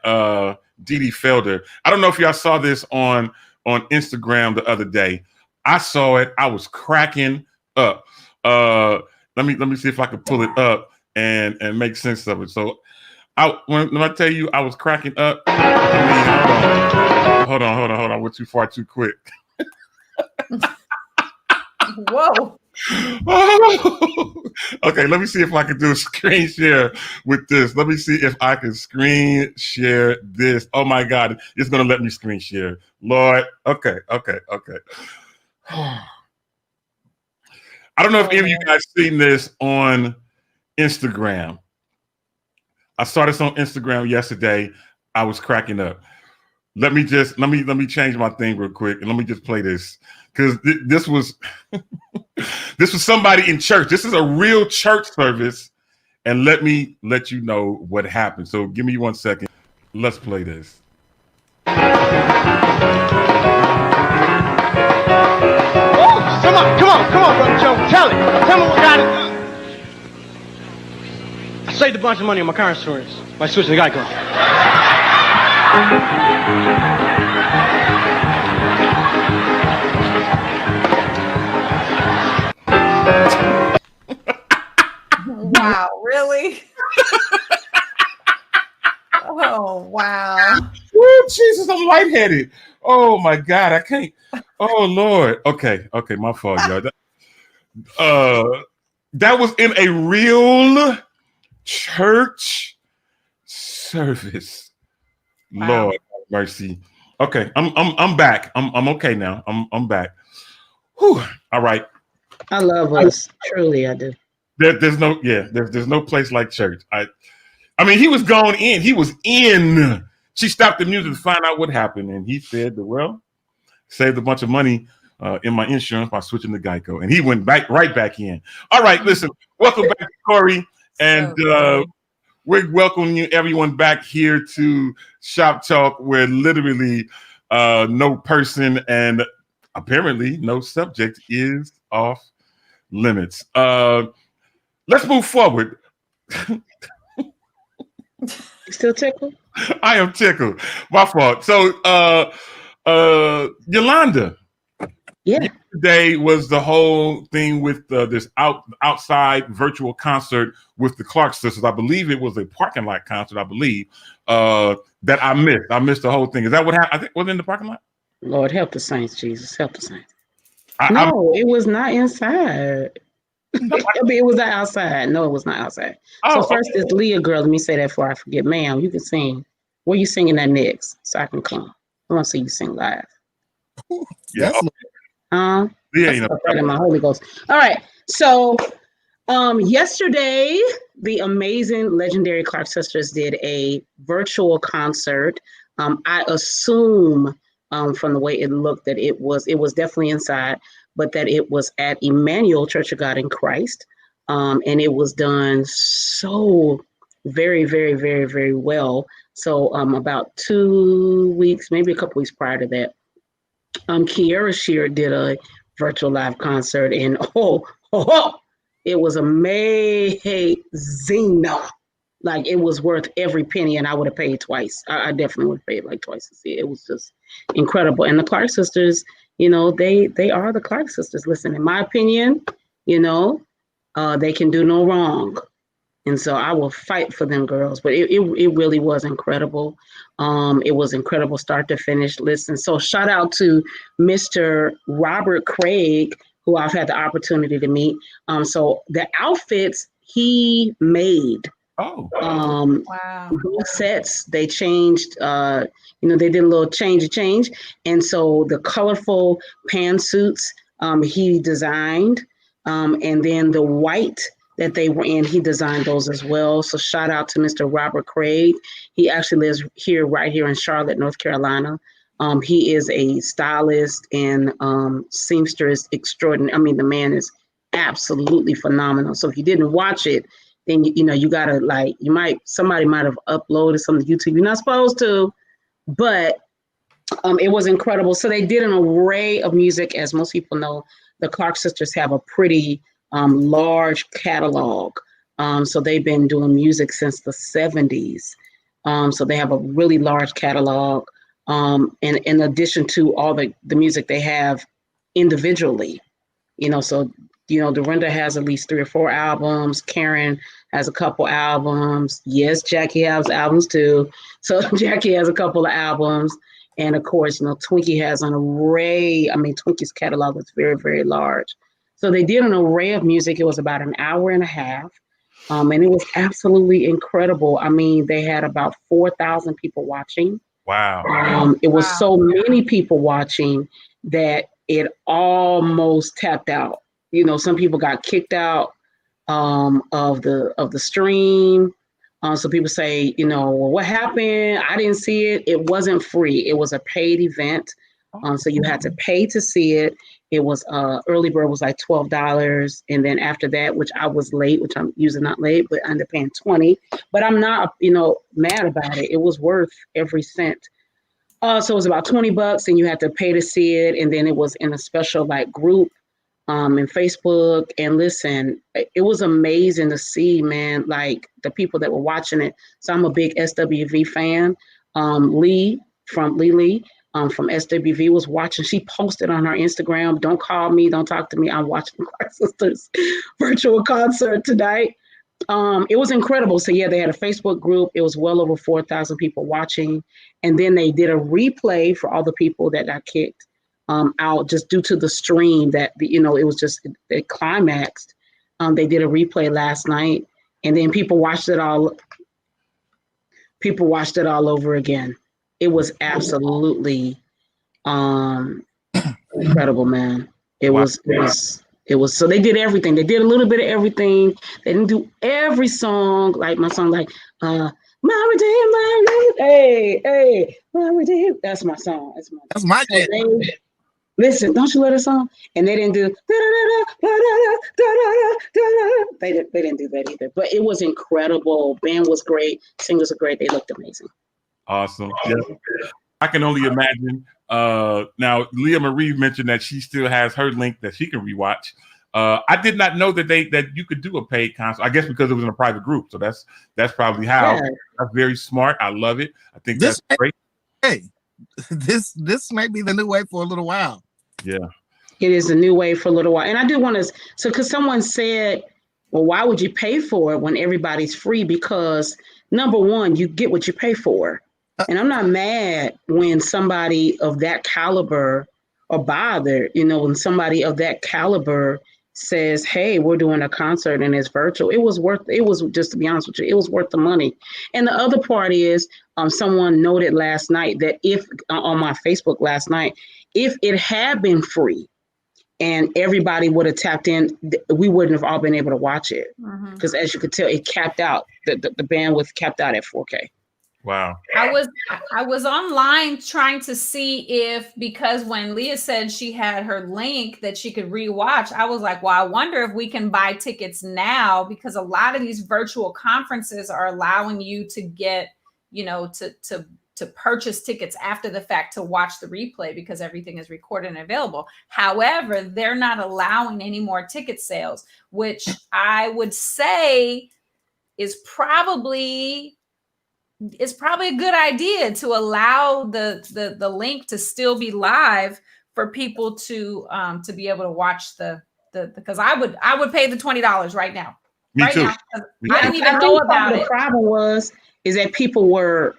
D Felder. I don't know if y'all saw this on Instagram the other day. I saw it. I was cracking up. Let me see if I can pull it up and make sense of it. So when I tell you I was cracking up, hold on. I went too far too quick. Whoa. Okay, let me see if I can do a screen share with this. Let me see if I can screen share this. Oh my God, it's gonna let me screen share. Lord, okay. I don't know if any of you guys seen this on Instagram. I saw this on Instagram yesterday. I was cracking up. Let me change my thing real quick and let me just play this because this was this was somebody in church. This is a real church service, and let me let you know what happened. So give me 1 second. Let's play this. Come on, Brother Joe. Tell me what got it. I saved a bunch of money on my car insurance by switching to Geico. Wow, really? Oh, wow. Oh, Jesus, I'm lightheaded. Oh, my God, I can't. Oh, Lord. Okay, my fault, y'all. That was in a real church service. Wow. Lord have mercy. Okay, I'm back. I'm okay now. I'm back. Whew. All right. I love us. Truly, I do. There's no place like church. I mean, he was going in. He was in. She stopped the music to find out what happened, and he said, "Well, saved a bunch of money in my insurance by switching to Geico," and he went right back in. All right, listen. Welcome back, Corey, and we're welcoming everyone back here to Shop Talk, where literally no person and apparently no subject is off limits. Let's move forward. You still tickled? I am tickled. My fault. So, Yolanda. Yeah. Today was the whole thing with this outside virtual concert with the Clark sisters. I believe it was a parking lot concert. I believe that I missed. I missed the whole thing. Is that what happened? I think was it in the parking lot. Lord help the saints, Jesus help the saints. No, it was not inside. I mean, it was not outside. No, it was not outside. So first, this Leah girl. Let me say that before I forget, ma'am. You can sing. Where you singing that next? So I can come. I want to see you sing live. Yeah. Yeah, you know, right in my Holy Ghost. All right. So, yesterday, the amazing, legendary Clark sisters did a virtual concert I assume from the way it looked that it was definitely inside, but that it was at Emmanuel Church of God in Christ. And it was done so very, very, very, very well. So about 2 weeks, maybe a couple weeks prior to that, Kiara Shear did a virtual live concert, and it was amazing. Like, it was worth every penny, and I would have paid twice. I definitely would have paid like twice to see it. It was just incredible. And the Clark sisters, they are the Clark sisters. Listen, in my opinion, they can do no wrong. And so I will fight for them girls. But it really was incredible. It was incredible start to finish. Listen, so shout out to Mr. Robert Craig, who I've had the opportunity to meet. So the outfits he made. Oh. Wow. Both sets, they changed, they did a little change. And so the colorful pantsuits he designed. And then the white that they were in, he designed those as well. So shout out to Mr. Robert Craig. He actually lives right here in Charlotte, North Carolina. He is a stylist and seamstress extraordinary. I mean, the man is absolutely phenomenal. So if you didn't watch it, then you gotta somebody might have uploaded some to YouTube. You're not supposed to, but it was incredible. So they did an array of music. As most people know, the Clark sisters have a pretty large catalog. So they've been doing music since the 70s. So they have a really large catalog. And in addition to all the music they have individually, so Dorinda has at least 3 or 4 albums. Karen has a couple albums. Yes, Jackie has albums too. So Jackie has a couple of albums. And of course, Twinkie has an array. I mean, Twinkie's catalog is very, very large. So they did an array of music. It was about an hour and a half. And it was absolutely incredible. I mean, they had about 4,000 people watching. Wow. It was so many people watching that it almost tapped out. Some people got kicked out of the stream. So people say, well, what happened? I didn't see it. It wasn't free. It was a paid event. So you had to pay to see it. It was early bird was like $12. And then after that, which I was late, which I'm usually not late, but I ended up paying $20. But I'm not, mad about it. It was worth every cent. So it was about $20 and you had to pay to see it. And then it was in a special group in Facebook. And listen, it was amazing to see, man, the people that were watching it. So I'm a big SWV fan. Lee from SWV was watching. She posted on her Instagram, "Don't call me, don't talk to me. I'm watching Clark Sisters virtual concert tonight." It was incredible. So yeah, they had a Facebook group. It was well over 4,000 people watching. And then they did a replay for all the people that got kicked out just due to the stream that, it climaxed. They did a replay last night and then people watched it all over again. It was absolutely incredible, man. It was, so they did everything. They did a little bit of everything. They didn't do every song, like my song, My Redeemer, hey, My Redeemer. That's my song. That's my so listen, don't you let us on? And they didn't do they didn't do that either. But it was incredible. Band was great. Singers are great. They looked amazing. Awesome. Yeah. I can only imagine. Now, Leah Marie mentioned that she still has her link that she can rewatch. I did not know that you could do a paid concert. I guess because it was in a private group. So that's probably how. Yeah. That's very smart. I love it. I think that's great. Hey, this may be the new way for a little while. Yeah. It is a new way for a little while. And I do want to, because someone said, well, why would you pay for it when everybody's free? Because number one, you get what you pay for. And I'm not mad when somebody of that caliber or bothered, when somebody of that caliber says, hey, we're doing a concert and it's virtual. It was just to be honest with you, it was worth the money. And the other part is someone noted last night that if on my Facebook last night, if it had been free and everybody would have tapped in, we wouldn't have all been able to watch it. Because as you could tell, it capped out, the bandwidth capped out at 4K. Wow. I was online trying to see if, because when Leah said she had her link that she could rewatch, I was like, well, I wonder if we can buy tickets now, because a lot of these virtual conferences are allowing you to get, to purchase tickets after the fact to watch the replay, because everything is recorded and available. However, they're not allowing any more ticket sales, which I would say is probably a good idea, to allow the link to still be live for people to be able to watch the because I would pay the $20 right now. Me too. Now, I didn't even know about the it. problem is that people were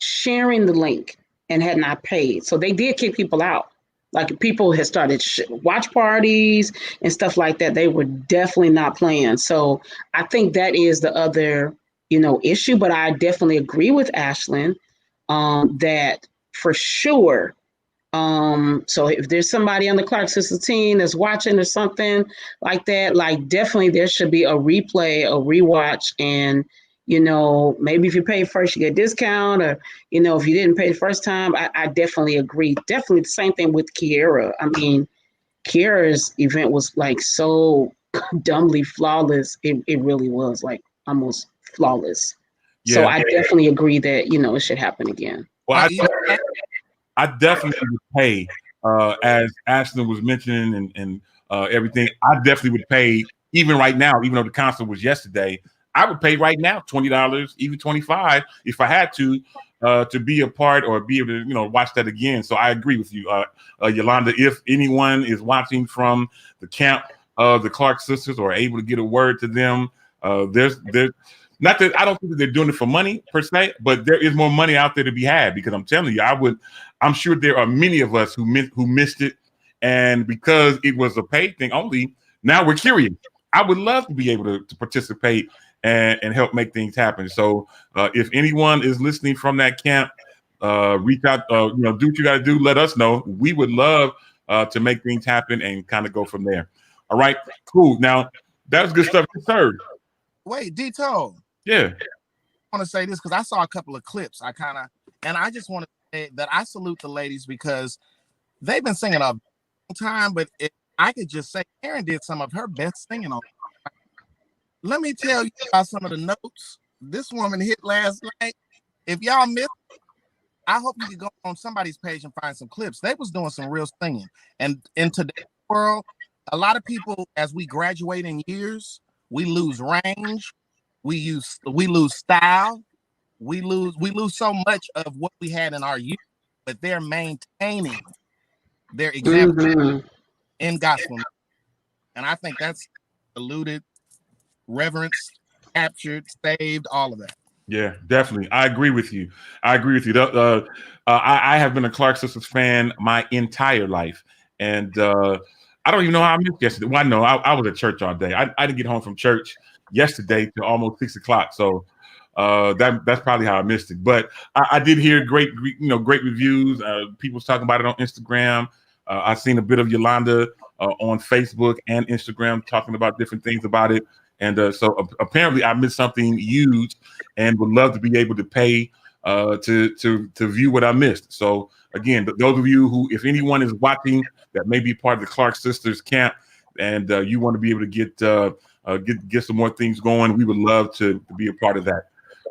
sharing the link and had not paid, so they did kick people out. Like, people had started watch parties and stuff like that. They were definitely not playing. So I think that is the other, issue. But I definitely agree with Ashlyn that for sure. So if there's somebody on the Clark Sister team that's watching or something like that, like, definitely there should be a replay, a rewatch, and maybe if you pay first, you get a discount, or if you didn't pay the first time. I definitely agree. Definitely the same thing with Kiera. I mean, Kiera's event was like so dumbly flawless. It really was, like, almost flawless. So Yeah. I definitely agree that it should happen again. Well, I definitely would pay, as Ashton was mentioning, and everything. I definitely would pay, even right now, even though the concert was yesterday. I would pay right now $20, even $25, if I had to be a part or be able to, watch that again. So I agree with you, Yolanda. If anyone is watching from the camp of the Clark sisters, or able to get a word to them, there's not that I don't think that they're doing it for money per se, but there is more money out there to be had, because I'm telling you, I'm sure there are many of us who missed it, and because it was a paid thing only, now we're curious. I would love to be able to participate and help make things happen. So if anyone is listening from that camp, reach out, do what you got to do. Let us know. We would love to make things happen and kind of go from there. All right, cool. Now, that was good stuff. Third. Wait, D Tole. Yeah. I want to say this because I saw a couple of clips. And I just want to say that I salute the ladies, because they've been singing a long time, but I could just say Karen did some of her best singing on. Let me tell you about some of the notes this woman hit last night. If y'all missed, I hope you can go on somebody's page and find some clips. They was doing some real singing. And in today's world, a lot of people, as we graduate in years, we lose range, we lose style, we lose so much of what we had in our youth, but they're maintaining their example in gospel. And I think that's alluded, reverenced, captured, saved, all of that. Yeah, definitely. I agree with you. I have been a Clark Sisters fan my entire life. And I don't even know how I missed yesterday. Well, I know I was at church all day. I didn't get home from church yesterday till almost 6 o'clock. So that's probably how I missed it. But I did hear great reviews. People was talking about it on Instagram. I've seen a bit of Yolanda on Facebook and Instagram talking about different things about it. And so apparently I missed something huge, and would love to be able to pay to view what I missed. So again, those of you who, if anyone is watching that may be part of the Clark Sisters camp, and you want to be able to get some more things going, we would love to be a part of that.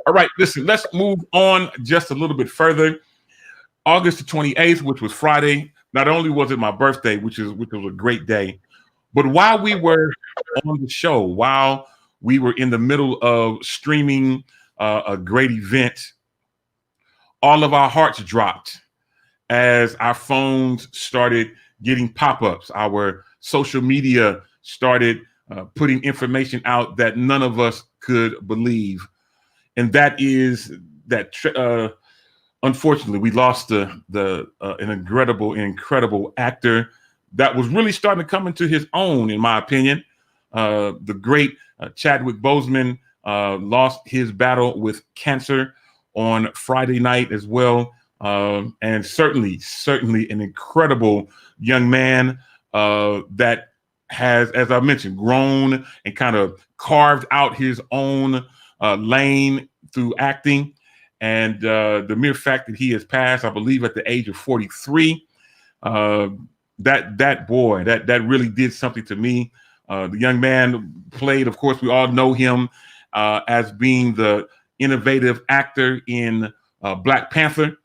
All right, listen, let's move on just a little bit further. August the 28th, which was Friday, not only was it my birthday, which was a great day, but while we were on the show, while we were in the middle of streaming a great event, all of our hearts dropped as our phones started getting pop-ups. Our social media started putting information out that none of us could believe. And that is that, unfortunately, we lost an incredible actor that was really starting to come into his own, in my opinion. The great Chadwick Boseman lost his battle with cancer on Friday night as well. And certainly an incredible young man that has, as I mentioned, grown and kind of carved out his own lane through acting. And the mere fact that he has passed, I believe, at the age of 43, that boy, that really did something to me. The young man played, of course, we all know him as being the innovative actor in Black Panther.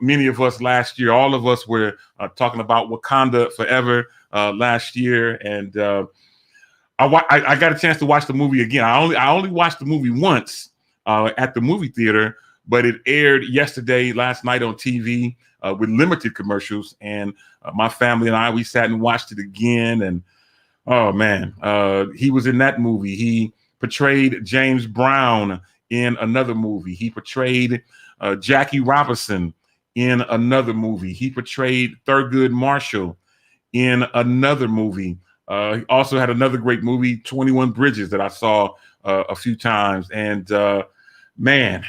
Many of us last year, all of us were talking about Wakanda Forever last year, and I got a chance to watch the movie again. I only watched the movie once at the movie theater, but it aired last night on TV with limited commercials, and my family and we sat and watched it again. And oh man, he was in that movie. He portrayed James Brown in another movie. He portrayed Jackie Robinson in another movie. He portrayed Thurgood Marshall in another movie. He also had another great movie, 21 Bridges, that I saw a few times. And man,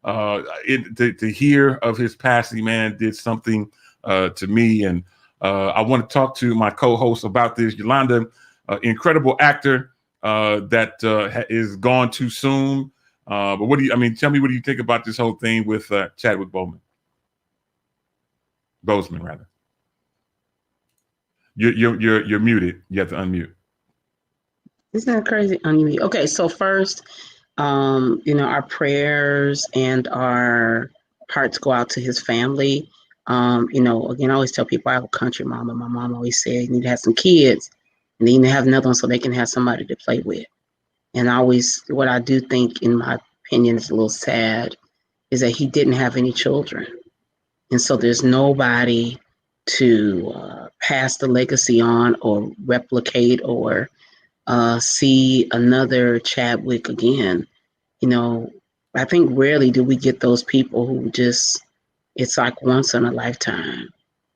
to hear of his passing, man, did something to me. And I want to talk to my co-host about this. Yolanda, incredible actor that is gone too soon. But tell me, what do you think about this whole thing with Chadwick Boseman? Boseman, rather. You're muted. You have to unmute. Isn't that crazy? Unmute. Okay, so first, our prayers and our hearts go out to his family. Again, I always tell people I have a country mom, and my mom always said you need to have some kids, and then you need to have another one so they can have somebody to play with. And what I do think, in my opinion, is a little sad, is that he didn't have any children. And so there's nobody to pass the legacy on or replicate or see another Chadwick again. I think rarely do we get those people who it's like once in a lifetime.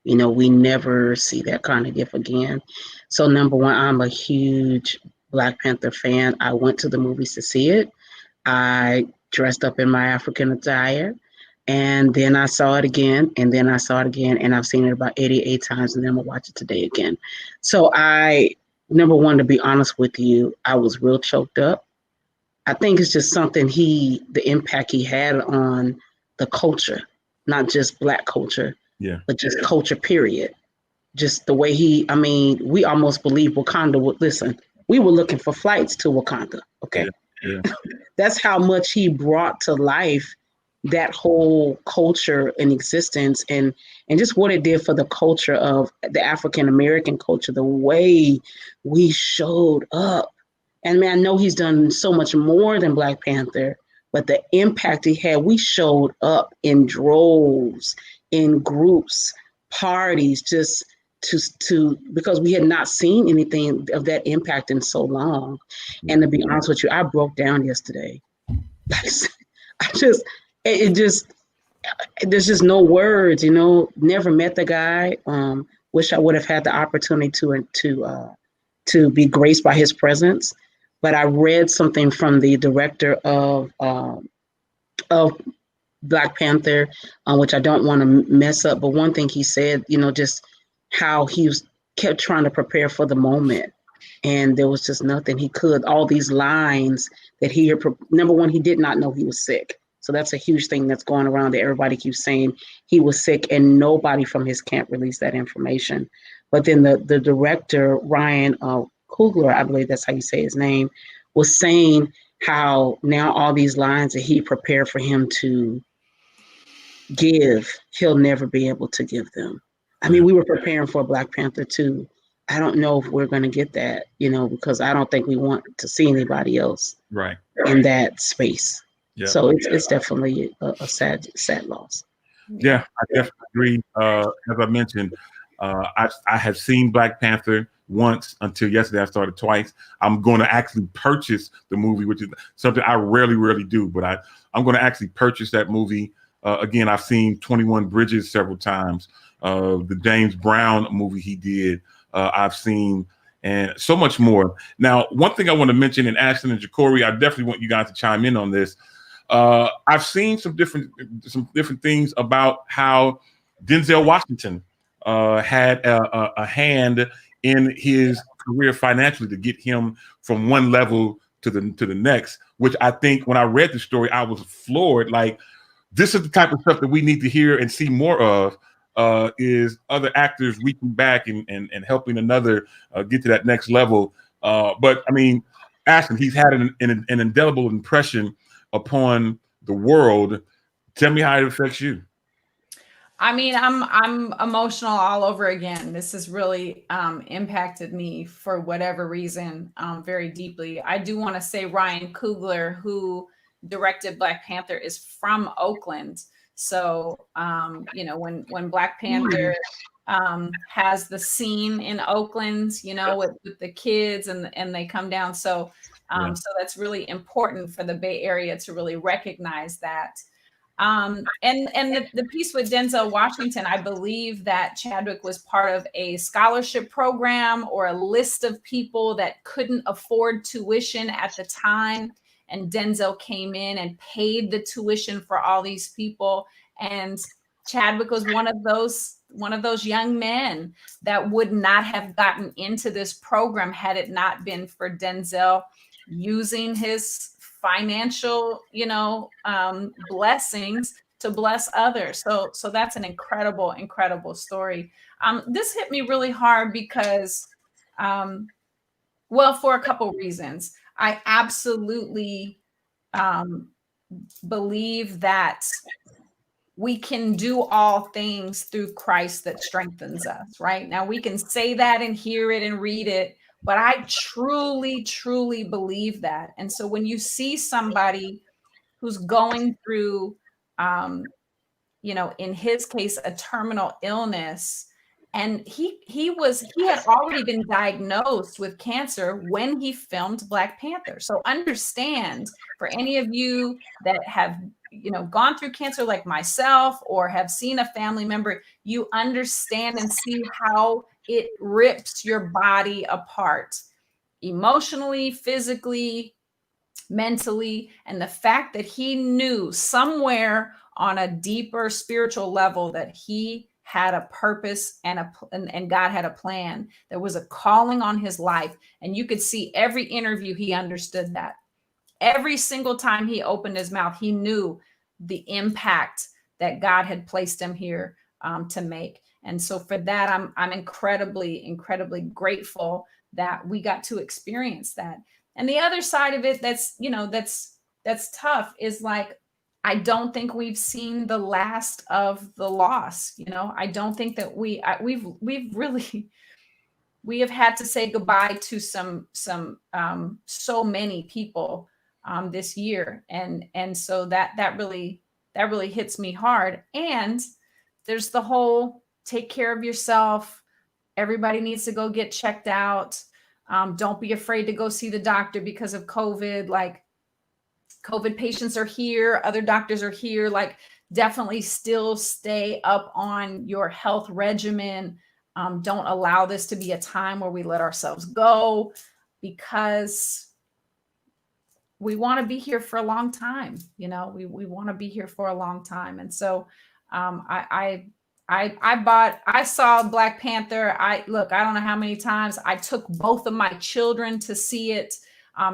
We never see that kind of gift again. So number one, I'm a huge Black Panther fan. I went to the movies to see it. I dressed up in my African attire. And then I saw it again, and then I saw it again, and I've seen it about 88 times, and then I'm gonna watch it today again. So number one, to be honest with you, I was real choked up. I think it's just something the impact he had on the culture, not just Black culture, but just culture, period. Just the way we almost believe Wakanda would listen. We were looking for flights to Wakanda, okay? Yeah. That's how much he brought to life that whole culture and existence, and just what it did for the culture of the African American culture, the way we showed up. And man, I know he's done so much more than Black Panther, but the impact he had, we showed up in droves, in groups, parties, just to because we had not seen anything of that impact in so long. And to be honest with you, I broke down yesterday. There's just no words, never met the guy. Wish I would have had the opportunity to be graced by his presence. But I read something from the director of Black Panther, which I don't want to mess up. But one thing he said, just how he kept trying to prepare for the moment. And there was just nothing he could. All these lines that number one, he did not know he was sick. So that's a huge thing that's going around that everybody keeps saying he was sick, and nobody from his camp released that information. But then the director, Ryan Coogler, I believe that's how you say his name, was saying how now all these lines that he prepared for him to give, he'll never be able to give them. We were preparing for Black Panther 2. I don't know if we're going to get that, because I don't think we want to see anybody else in that space. Yeah. So it's definitely a sad loss. Yeah, I definitely agree. As I mentioned, I have seen Black Panther once until yesterday. I started twice. I'm going to actually purchase the movie, which is something I rarely do, but I'm going to actually purchase that movie. Again, I've seen 21 Bridges several times. The James Brown movie he did, I've seen, and so much more. Now, one thing I want to mention, and Ashton and Jacory, I definitely want you guys to chime in on this. I've seen some different things about how Denzel Washington had a hand in his career financially to get him from one level to the next, which I think when I read the story, I was floored. Like, this is the type of stuff that we need to hear and see more of. Is other actors reaching back and helping another get to that next level. But I mean, Ashton, he's had an indelible impression upon the world. Tell me how it affects you. I mean, I'm emotional all over again. This has really impacted me for whatever reason very deeply. I do want to say Ryan Coogler, who directed Black Panther, is from Oakland. So you know, when Black Panther has the scene in Oakland, you know, with the kids and they come down. So so that's really important for the Bay Area to really recognize that. And the piece with Denzel Washington, I believe that Chadwick was part of a scholarship program or a list of people that couldn't afford tuition at the time. And Denzel came in and paid the tuition for all these people. And Chadwick was one of those young men that would not have gotten into this program had it not been for Denzel using his financial, you know, blessings to bless others. So that's an incredible story. This hit me really hard because, well, for a couple reasons. I absolutely believe that we can do all things through Christ that strengthens us, right? Now we can say that and hear it and read it, but I truly believe that. And so when you see somebody who's going through, you know, in his case, a terminal illness, and he had already been diagnosed with cancer when he filmed Black Panther. So understand, for any of you that have, you know, gone through cancer like myself or have seen a family member, you understand and see how it rips your body apart emotionally, physically, mentally. And the fact that he knew somewhere on a deeper spiritual level that he had a purpose and God had a plan. There was a calling on his life. And you could see every interview he understood that. Every single time he opened his mouth, he knew the impact that God had placed him here to make. And so for that, I'm incredibly grateful that we got to experience that. And the other side of it that's, you know, that's tough is like, I don't think we've seen the last of the loss. You know, I don't think that we've really we have had to say goodbye to some so many people this year, and so that really hits me hard. And there's the whole take care of yourself. Everybody needs to go get checked out. Don't be afraid to go see the doctor because of COVID. Like, COVID patients are here, other doctors are here. Like, definitely still stay up on your health regimen. Don't allow this to be a time where we let ourselves go, because we want to be here for a long time. You know, we want to be here for a long time. And so I saw Black Panther. I don't know how many times I took both of my children to see it.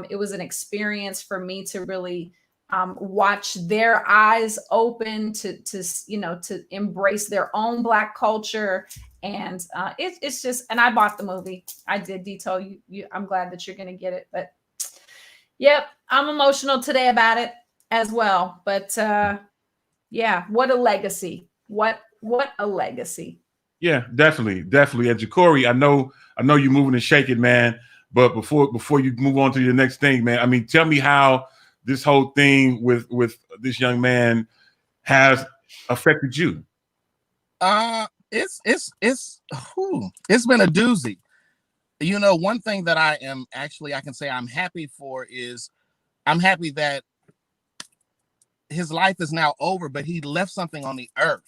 It was an experience for me to really watch their eyes open to you know, to embrace their own Black culture. And it's just, and I bought the movie. I did. D Tole, I'm glad that you're going to get it. But yep, I'm emotional today about it as well. But yeah, what a legacy. What a legacy. Yeah, definitely. And Ja'Cory, I know you're moving and shaking, man. But before you move on to your next thing, man, I mean, tell me how this whole thing with this young man has affected you. It's been a doozy. You know, one thing that I can say I'm happy for is I'm happy that his life is now over, but he left something on the earth.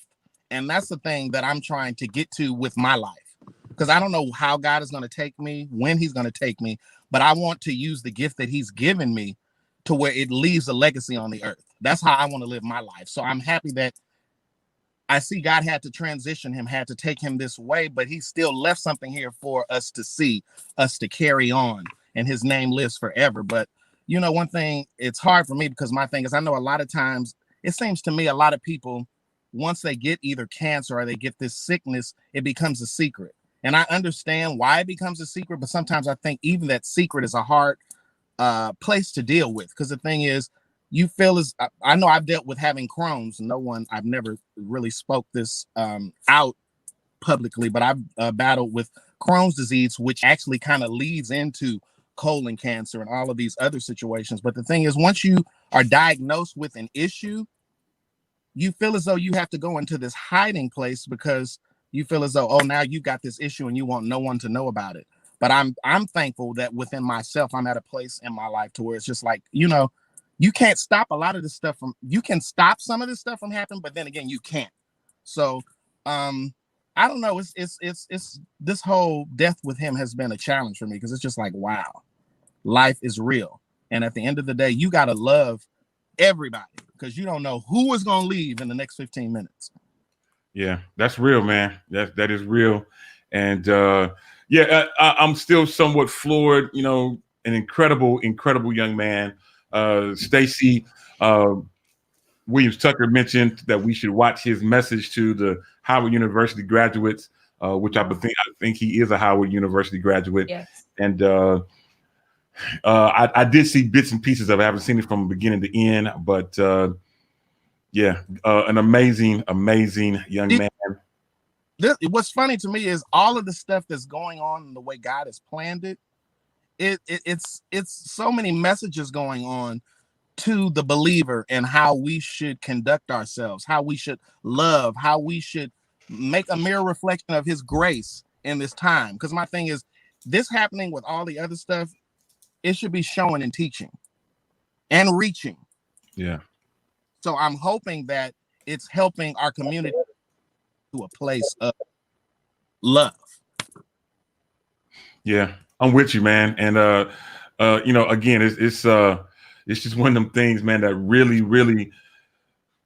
And that's the thing that I'm trying to get to with my life. Because I don't know how God is going to take me, when he's going to take me, but I want to use the gift that he's given me to where it leaves a legacy on the earth. That's how I want to live my life. So I'm happy that I see God had to transition him, had to take him this way, but he still left something here for us to see, us to carry on, and his name lives forever. But, you know, one thing, it's hard for me because my thing is, I know a lot of times it seems to me a lot of people, once they get either cancer or they get this sickness, it becomes a secret. And I understand why it becomes a secret, but sometimes I think even that secret is a hard place to deal with. Because the thing is, you feel as I know I've dealt with having Crohn's. I've never really spoke this out publicly, but I've battled with Crohn's disease, which actually kind of leads into colon cancer and all of these other situations. But the thing is, once you are diagnosed with an issue, you feel as though you have to go into this hiding place because you feel as though, oh, now you got this issue and you want no one to know about it. But I'm thankful that within myself, I'm at a place in my life to where it's just like, you can't stop a lot of this stuff you can stop some of this stuff from happening, but then again, you can't. So, I don't know. It's this whole death with him has been a challenge for me because it's just like, wow, life is real. And at the end of the day, you got to love everybody because you don't know who is going to leave in the next 15 minutes. Yeah, that's real, man. That is real. And I'm still somewhat floored, an incredible young man. Stacey Williams Tucker mentioned that we should watch his message to the Howard University graduates, which I think he is a Howard University graduate. Yes. And I did see bits and pieces of it. I haven't seen it from beginning to end, but an amazing young man. What's funny to me is all of the stuff that's going on and the way God has planned it. It's so many messages going on to the believer and how we should conduct ourselves, how we should love, how we should make a mirror reflection of his grace in this time. Because my thing is, this happening with all the other stuff, it should be showing and teaching and reaching. Yeah. So I'm hoping that it's helping our community to a place of love. Yeah, I'm with you, man. And again, it's just one of them things, man, that really, really,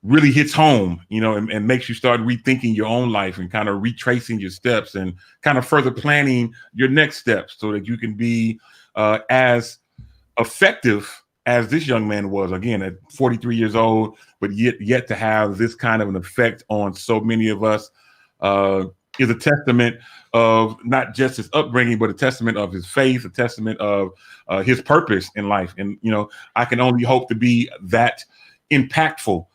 really hits home, and makes you start rethinking your own life and kind of retracing your steps and kind of further planning your next steps so that you can be as effective as this young man was, again, at 43 years old, but yet to have this kind of an effect on so many of us is a testament of not just his upbringing, but a testament of his faith, a testament of his purpose in life. And, I can only hope to be that impactful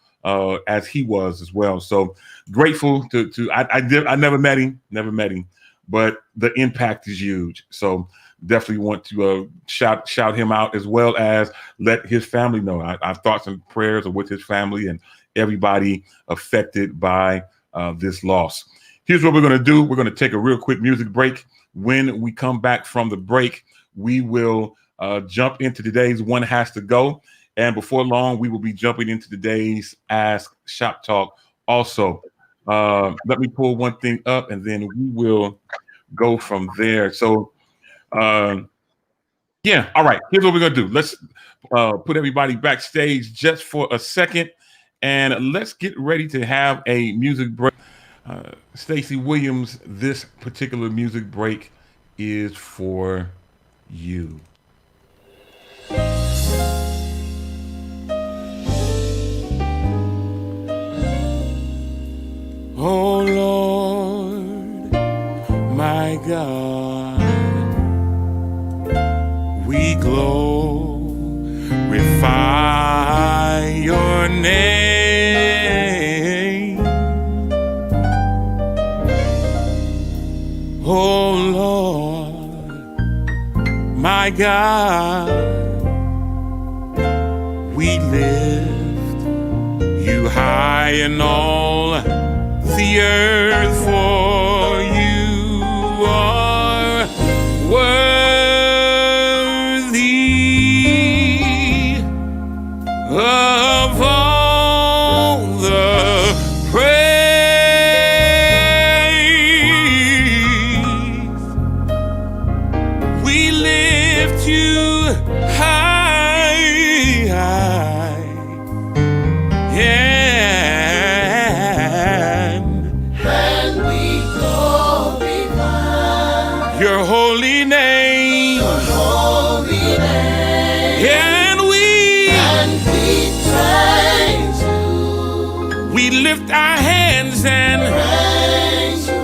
as he was as well. So grateful I never met him, but the impact is huge. So definitely want to shout him out, as well as let his family know. Our thoughts and prayers are with his family and everybody affected by this loss. Here's what we're going to do. We're going to take a real quick music break. When we come back from the break, we will jump into today's One Has to Go. And before long, we will be jumping into today's Ask Shop Talk also. Let me pull one thing up and then we will go from there. So, all right. Here's what we're going to do. Let's put everybody backstage just for a second and let's get ready to have a music break. Stacey Williams, this particular music break is for you. Oh Lord, my God, we glorify your name. Oh Lord, my God, we lift you high in all the earth, for you are worthy of all the praise. We lift you high, yeah. Your holy name, and we try to lift our hands and praise you.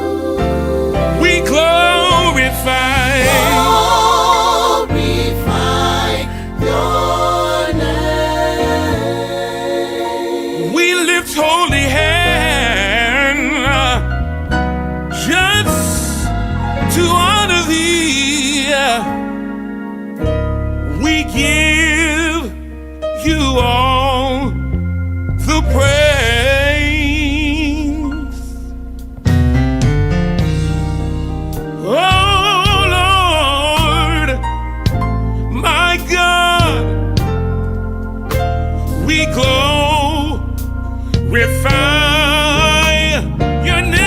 we glorify your name. We lift holy hand just to honor thee. We give you all the praise. Oh Lord, my God, we glorify your name.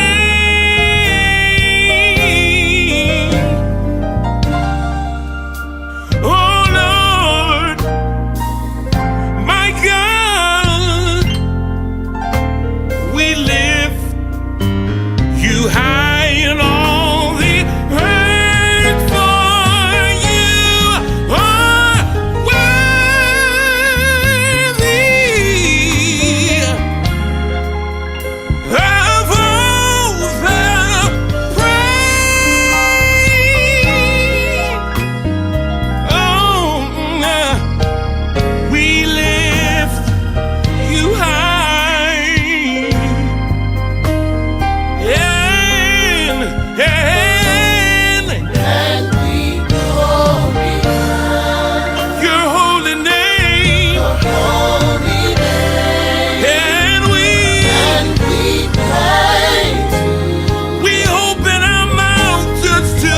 Oh Lord, my God, we lift you high in all the earth, for you are worthy of all the praise. Oh, we lift you high, and we glorify your holy name, and we praise we open our mouths just to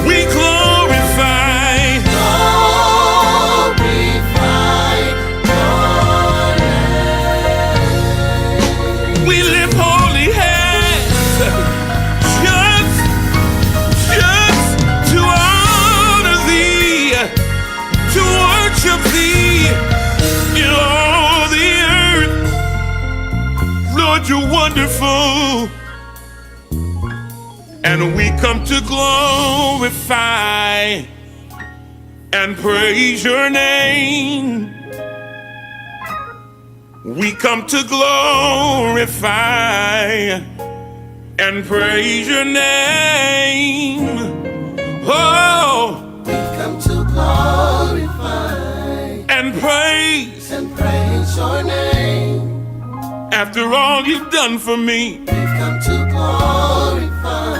we glorify we lift holy hands just to honor thee, to worship thee in all the earth. Lord, you're wonderful, and we come to glorify and praise your name. We come to glorify and praise your name. Oh, we come to glorify and praise your name. after all you've done for me. We've come to glorify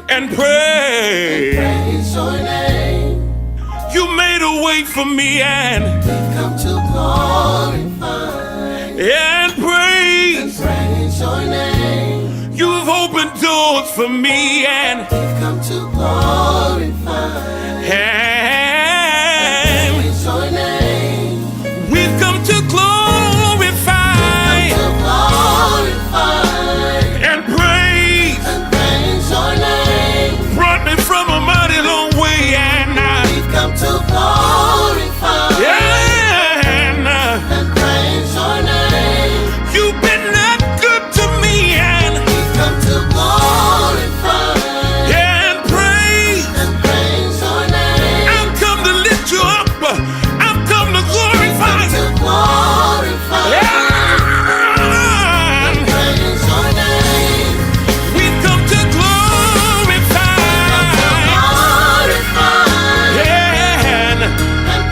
And praise your name. you made a way for me, and We've come to glorify and praise your name. you've opened doors for me, and We've come to glorify and your name. we've come to glorify and praise your name. brought me from a mighty long way, and We've come to glorify and praise your name. you've been that good to me, and We've come to glorify and praise your name. I've come to lift you up, I've come to glorify To glorify and praise your name. we've come to glorify and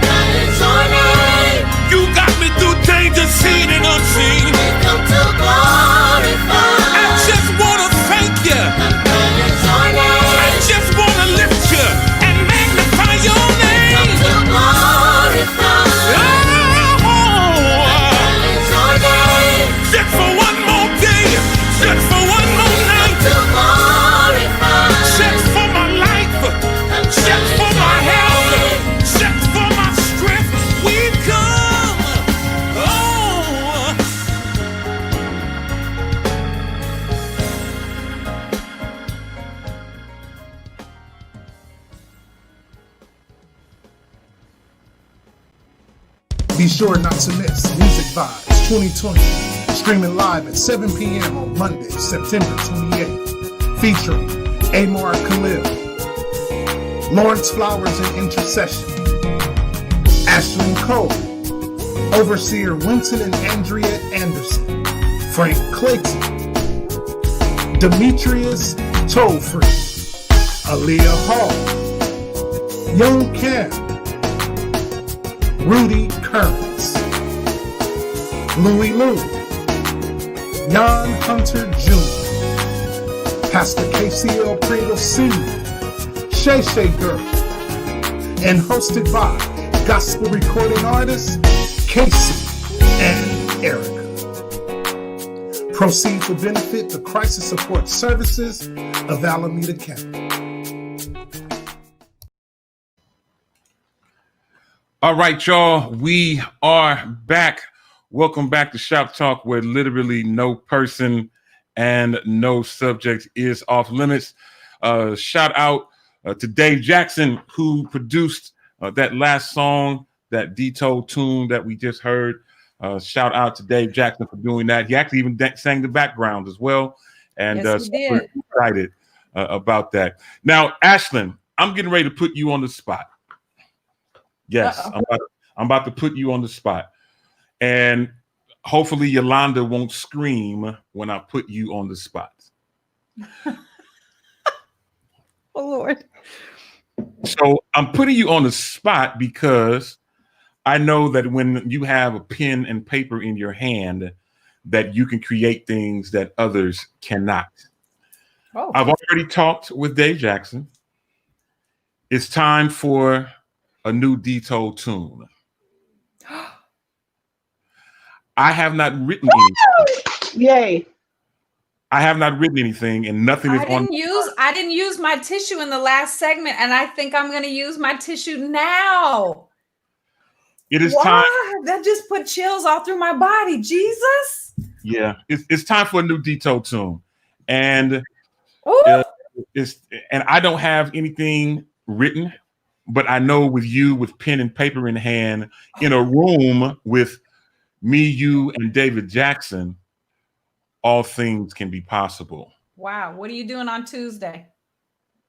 Praise your name. you got me through danger seen and unseen. We've come to glorify I just want to thank you, praise your I name. just want to lift you and magnify your name. To glorify praise your name. Just for one more day, just for one more night, To glorify just for my life, just for my health, just for my strength. We've come. Oh. Be sure not to miss Music Vibes 2020, streaming live at 7 p.m. on Monday, September 28th, featuring Amar Khalil, Lawrence Flowers in Intercession, Ashlyn Cole, Overseer Winston and Andrea Anderson, Frank Clayton, Demetrius Tollfree, Aaliyah Hall, Young Cam, Rudy Kearns, Louie Lou, Jan Hunter Jr., Pastor KCL Pringle Sr., Shay Shay Girl, and hosted by gospel recording artists Casey and Erica. Proceeds will benefit the Crisis Support Services of Alameda County. All right, y'all, we are back. Welcome back to Shop Talk, where literally no person and no subject is off limits. Shout out to Dave Jackson, who produced that last song, that D Tole tune that we just heard. Shout out to Dave Jackson for doing that. He actually even sang the background as well. And Yes, he did. super excited about that. Now, Ashlyn, I'm getting ready to put you on the spot. Yes, I'm about to put you on the spot. And hopefully Yolanda won't scream when I put you on the spot. Oh, Lord. So I'm putting you on the spot because I know that when you have a pen and paper in your hand, that you can create things that others cannot. Oh. I've already talked with Dave Jackson. It's time for a new D Tole tune. I have not written anything. Yay. I have not written anything, and nothing is on. I didn't use my tissue in the last segment, and I think I'm going to use my tissue now. It is time. That just put chills all through my body. Jesus. Yeah, it's time for a new D Tole tune, and and I don't have anything written, but I know with you, with pen and paper in hand, in a room with me, you, and David Jackson, all things can be possible. Wow. What are you doing on Tuesday?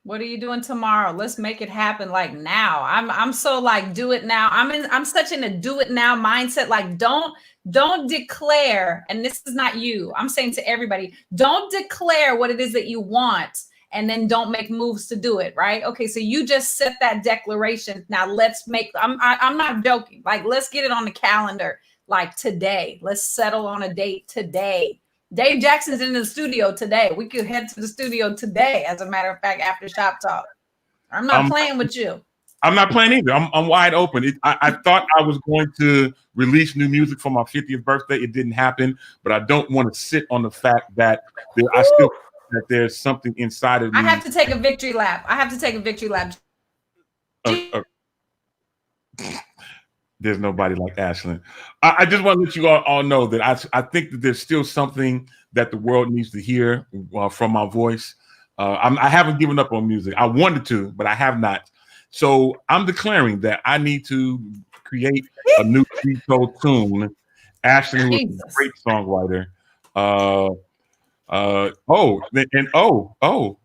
What are you doing tomorrow? Let's make it happen like now. I'm so like do it now. I'm such in a do it now mindset. Like don't declare, and this is not you. I'm saying to everybody, don't declare what it is that you want and then don't make moves to do it, right? Okay, so you just set that declaration. Now let's make I'm not joking. Like let's get it on the calendar like today. Let's settle on a date today. Dave Jackson's in the studio today. We could head to the studio today, as a matter of fact, after Shop Talk. I'm not playing with you. I'm not playing either. I'm wide open. I thought I was going to release new music for my 50th birthday. It didn't happen, but I don't want to sit on the fact that I still that there's something inside of me. I have to take a victory lap. There's nobody like Ashlyn. I just want to let you all know that I think that there's still something that the world needs to hear from my voice. I haven't given up on music. I wanted to, but I have not. So I'm declaring that I need to create a new D Tole tune. Ashlyn was a great songwriter.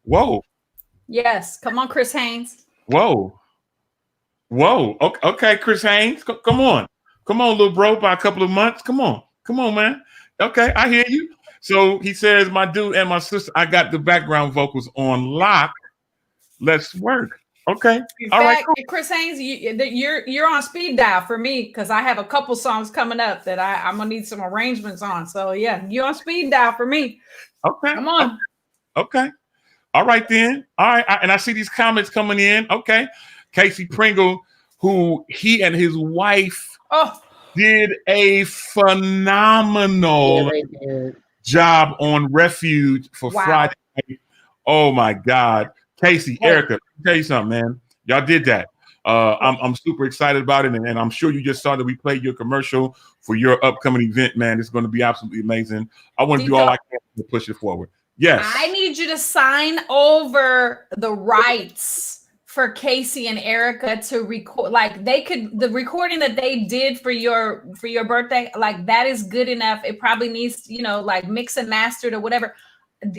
Whoa. Yes, come on, Chris Haynes. Whoa. Okay, Chris Haynes, come on, little bro. By a couple of months, come on, man. Okay, I hear you. So he says, my dude and my sister, I got the background vocals on lock. Let's work. Okay, all right. Cool. Chris Haynes, you're on speed dial for me because I have a couple songs coming up that I'm gonna need some arrangements on. So yeah, you're on speed dial for me. Okay, come on. Okay, all right then. All right, and I see these comments coming in. Okay. Casey Pringle, who he and his wife did a phenomenal job on Refuge for Friday night. Oh my God. Casey, Erica, let me tell you something, man. Y'all did that. I'm super excited about it, and I'm sure you just saw that we played your commercial for your upcoming event, man. It's going to be absolutely amazing. I want to do all I can to push it forward. Yes. I need you to sign over the rights for Casey and Erica to record. Like the recording that they did for your birthday, like that is good enough. It probably needs, like mix and mastered or whatever.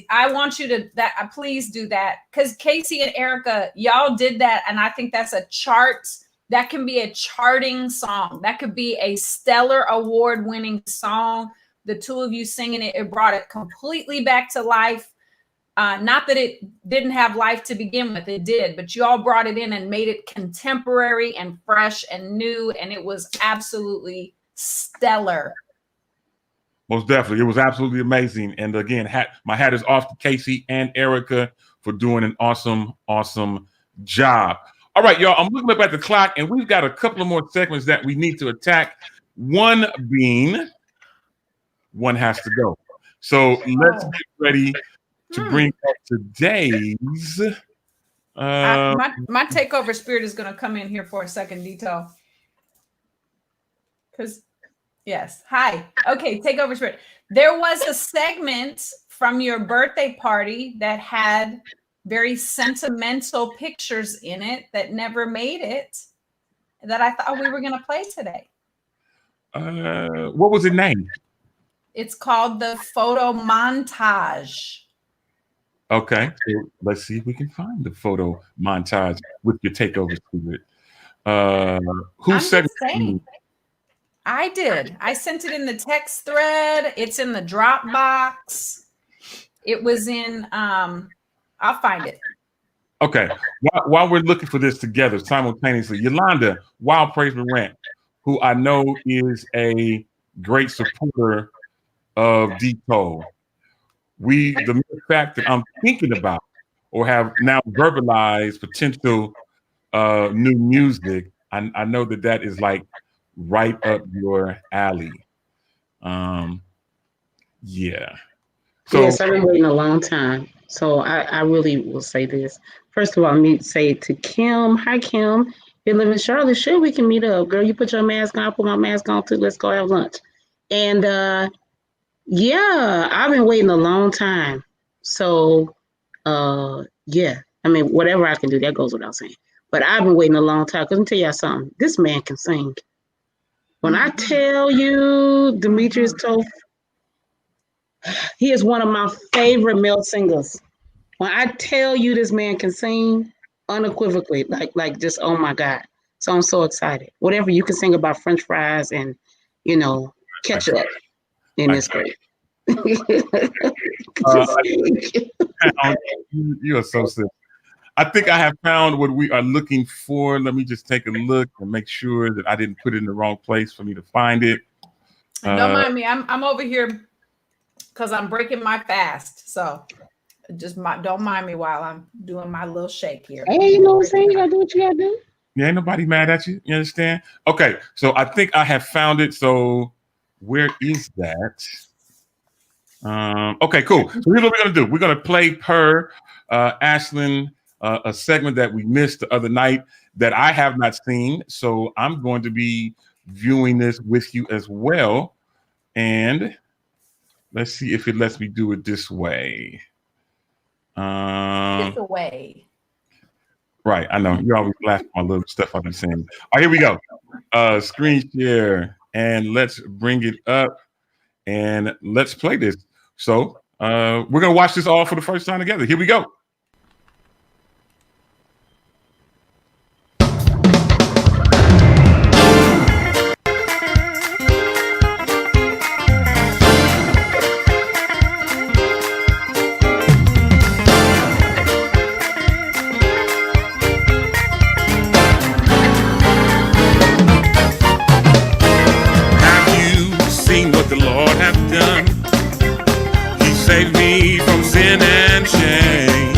I want you to please do that, because Casey and Erica, y'all did that, and I think that's a chart That can be a charting song. That could be a stellar award-winning song. The two of you singing it, it brought it completely back to life. Not that it didn't have life to begin with, it did, but you all brought it in and made it contemporary and fresh and new, and it was absolutely stellar. Most definitely. It was absolutely amazing. And again, my hat is off to Casey and Erica for doing an awesome, awesome job. All right, y'all, I'm looking up at the clock, and we've got a couple of more segments that we need to attack. One being, one has to go. So let's get ready to bring up today's. My takeover spirit is going to come in here for a second, D Tole. Because, yes. Hi. Okay, takeover spirit. There was a segment from your birthday party that had very sentimental pictures in it that never made it, that I thought we were going to play today. What was it named? It's called the photo montage. Okay, so let's see if we can find the photo montage with your takeover spirit. Who said it? I did. I sent it in the text thread. It's in the Dropbox. It was in I'll find it. Okay. While we're looking for this together simultaneously, Yolanda Wild Praise Morant, who I know is a great supporter of D Tole. The mere fact that I'm thinking about or have now verbalized potential new music, I know that is like right up your alley. Yeah. So, yes, I've been waiting a long time. So I really will say this. First of all, I need to say to Kim, hi Kim, you live in Charlotte, sure we can meet up. Girl, you put your mask on, I put my mask on too. Let's go have lunch. And yeah, I've been waiting a long time. So yeah, I mean, whatever I can do, that goes without saying. But I've been waiting a long time. Because let me tell y'all something. This man can sing. When I tell you Demetrius Tole, he is one of my favorite male singers. When I tell you this man can sing unequivocally, like just, oh my God. So I'm so excited. Whatever you can sing about French fries and, ketchup in this great. You are so sick. I think I have found what we are looking for. Let me just take a look and make sure that I didn't put it in the wrong place for me to find it. Don't mind me. I'm over here because I'm breaking my fast. So just don't mind me while I'm doing my little shake here. Hey, you know what I'm saying? You gotta do what you gotta do. Yeah, ain't nobody mad at you. You understand? Okay, so I think I have found it. So where is that? Okay, cool. So here's what we're gonna do. We're gonna play per Ashlyn a segment that we missed the other night that I have not seen. So I'm going to be viewing this with you as well. And let's see if it lets me do it this way. This way. Right, I know. You always laugh at my little stuff I've been saying. All right, here we go. Screen share, and let's bring it up, and let's play this. So we're going to watch this all for the first time together. Here we go. The Lord hath done. He saved me from sin and shame.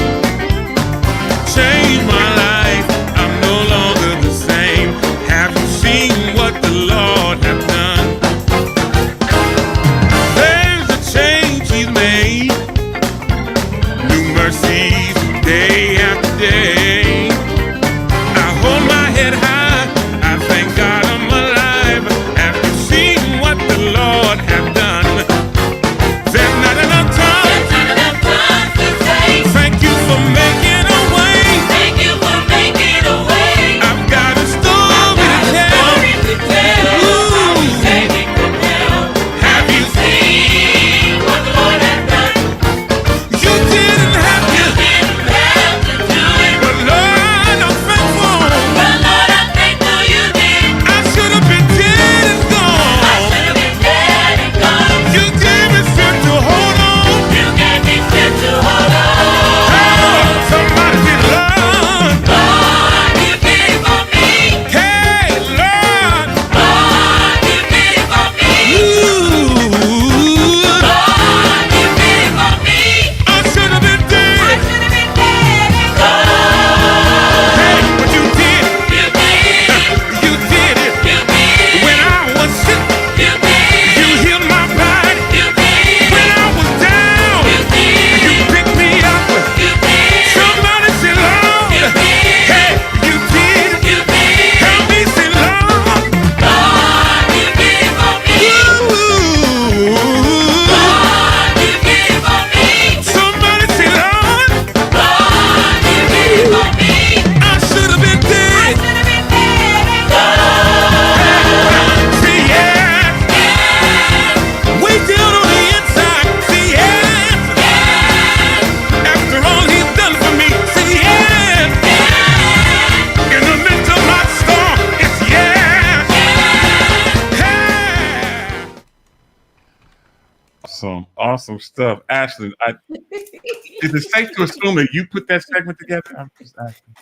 Awesome stuff. Ashley, is it safe to assume that you put that segment together? I'm just asking.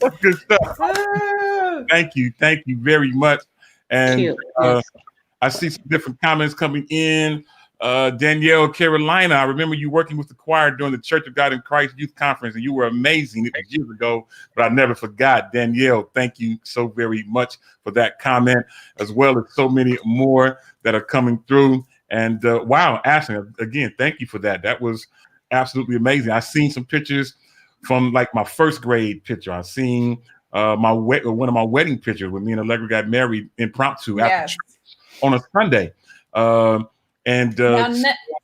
That's good stuff. Thank you very much. And Cute. Yes. I see some different comments coming in. Danielle Carolina, I remember you working with the choir during the Church of God in Christ Youth Conference, and you were amazing. It was years ago, but I never forgot. Danielle, thank you so very much for that comment, as well as so many more that are coming through. And wow, Ashley, again, thank you for that. That was absolutely amazing. I've seen some pictures from like my first grade picture. I've seen one of my wedding pictures when me and Allegra got married impromptu after church on a Sunday.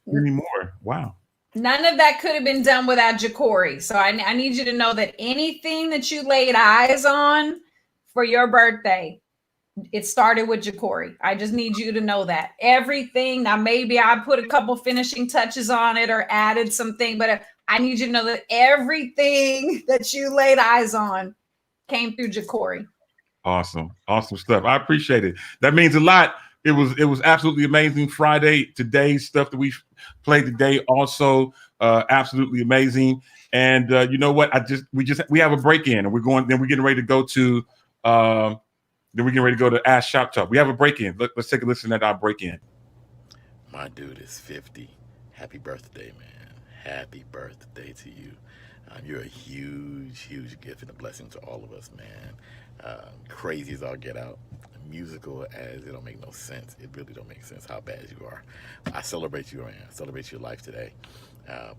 Many more. Wow. None of that could have been done without Jacory. So I need you to know that anything that you laid eyes on for your birthday, it started with Jacory. I just need you to know that. Everything, now maybe I put a couple finishing touches on it or added something, but I need you to know that everything that you laid eyes on came through Jacory. Awesome stuff. I appreciate it. That means a lot. It was absolutely amazing. Friday, today's stuff that we played today, also absolutely amazing. And you know what? We have a break in, and we're getting ready to go to Ask Shop Talk. We have a break in. Let's take a listen at our break in. My dude is 50. Happy birthday, man. Happy birthday to you. You're a huge gift and a blessing to all of us, man. Crazy as all get out. Musical as it don't make no sense. It really don't make sense how bad you are. I celebrate you, man. I celebrate your life today.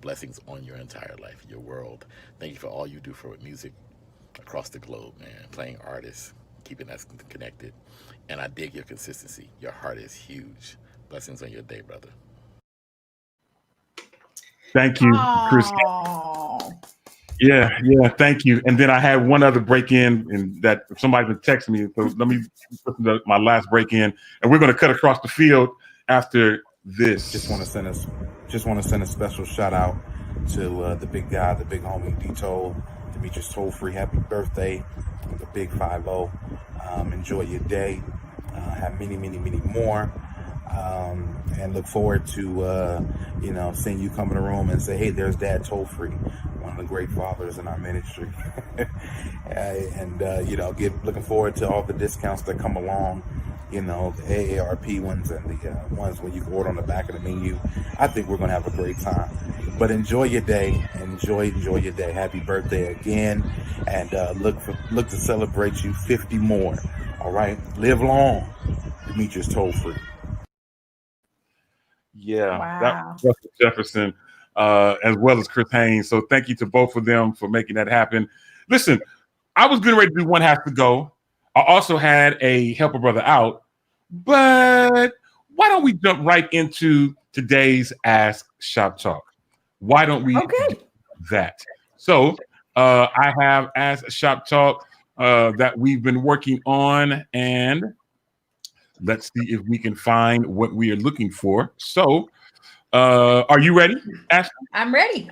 Blessings on your entire life, your world. Thank you for all you do for music across the globe, man. Playing artists, keeping us connected. And I dig your consistency. Your heart is huge. Blessings on your day, brother. Thank you, Chris. Yeah, thank you. And then I had one other break-in, and that somebody been texting me. So let me listen to my last break-in, and we're going to cut across the field after this. Just want to send a special shout out to the big guy, the big homie D Tole, Demetrius Toll Free. Happy birthday, the big 5-0. Enjoy your day. Have many more. And look forward to seeing you come in the room and say, hey, there's Dad Toll Free, one of the great fathers in our ministry. Looking forward to all the discounts that come along, the AARP ones and the ones when you can order on the back of the menu. I think we're going to have a great time. But enjoy your day. Enjoy your day. Happy birthday again. And look to celebrate you 50 more. All right? Live long. Demetrius Toll Free. Yeah, wow. That was Russell Jefferson, as well as Chris Haynes. So thank you to both of them for making that happen. Listen, I was getting ready to do One Has to Go. I also had a Help a Brother Out, but why don't we jump right into today's Ask Shop Talk? Why don't we do that? So I have Ask Shop Talk that we've been working on, and let's see if we can find what we are looking for. So, are you ready, Ashley? I'm ready.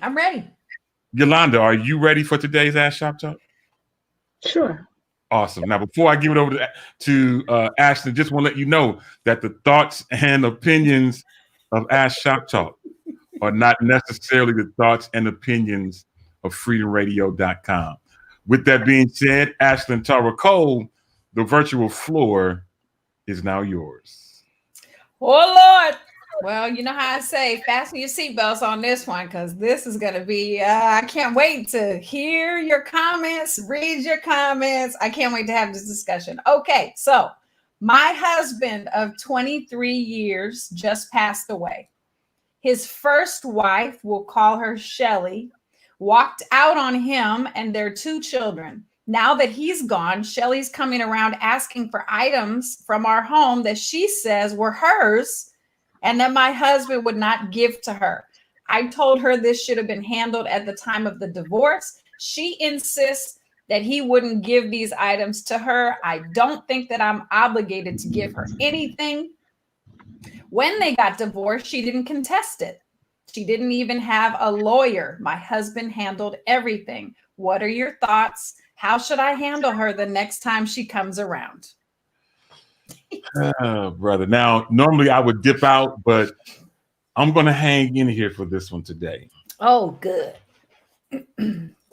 Yolanda, are you ready for today's Ask Shop Talk? Sure. Awesome. Now, before I give it over to Ashley, just want to let you know that the thoughts and opinions of Ask Shop Talk are not necessarily the thoughts and opinions of freedomradio.com. With that being said, Ashley and Tara Cole, the virtual floor is now yours. Oh, Lord. Well, you know how I say, fasten your seatbelts on this one, because this is going to be, I can't wait to hear your comments, read your comments. I can't wait to have this discussion. Okay, so my husband of 23 years just passed away. His first wife, we'll call her Shelly, walked out on him and their 2 children. Now that he's gone, Shelly's coming around asking for items from our home that she says were hers and that my husband would not give to her. I told her this should have been handled at the time of the divorce. She insists that he wouldn't give these items to her. I don't think that I'm obligated to give her anything. When they got divorced, she didn't contest it. She didn't even have a lawyer. My husband handled everything. What are your thoughts? How should I handle her the next time she comes around? Brother. Now, normally I would dip out, but I'm going to hang in here for this one today. Oh, good.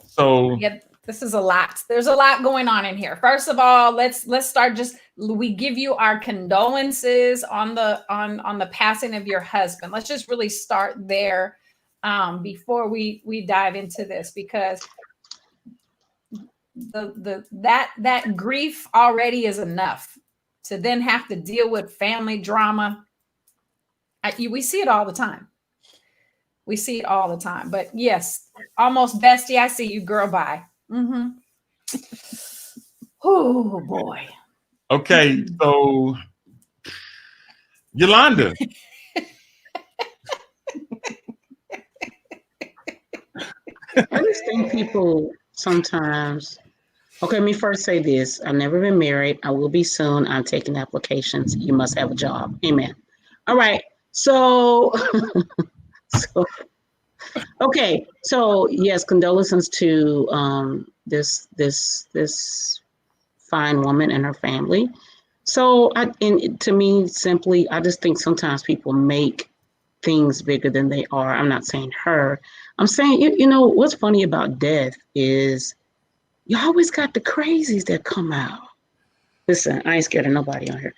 So yeah, this is a lot. There's a lot going on in here. First of all, let's start. We give you our condolences on the passing of your husband. Let's just really start there before we dive into this, because that grief already is enough to then have to deal with family drama. We see it all the time. We see it all the time. But yes, almost bestie, I see you, girl. Bye. Oh boy. Okay, so Yolanda. I just think people sometimes. Okay, let me first say this. I've never been married. I will be soon. I'm taking applications. You must have a job. Amen. All right. So, okay. So yes, condolences to this fine woman and her family. So, to me, simply, I just think sometimes people make things bigger than they are. I'm not saying her. I'm saying, you know, what's funny about death is you always got the crazies that come out. Listen, I ain't scared of nobody on here.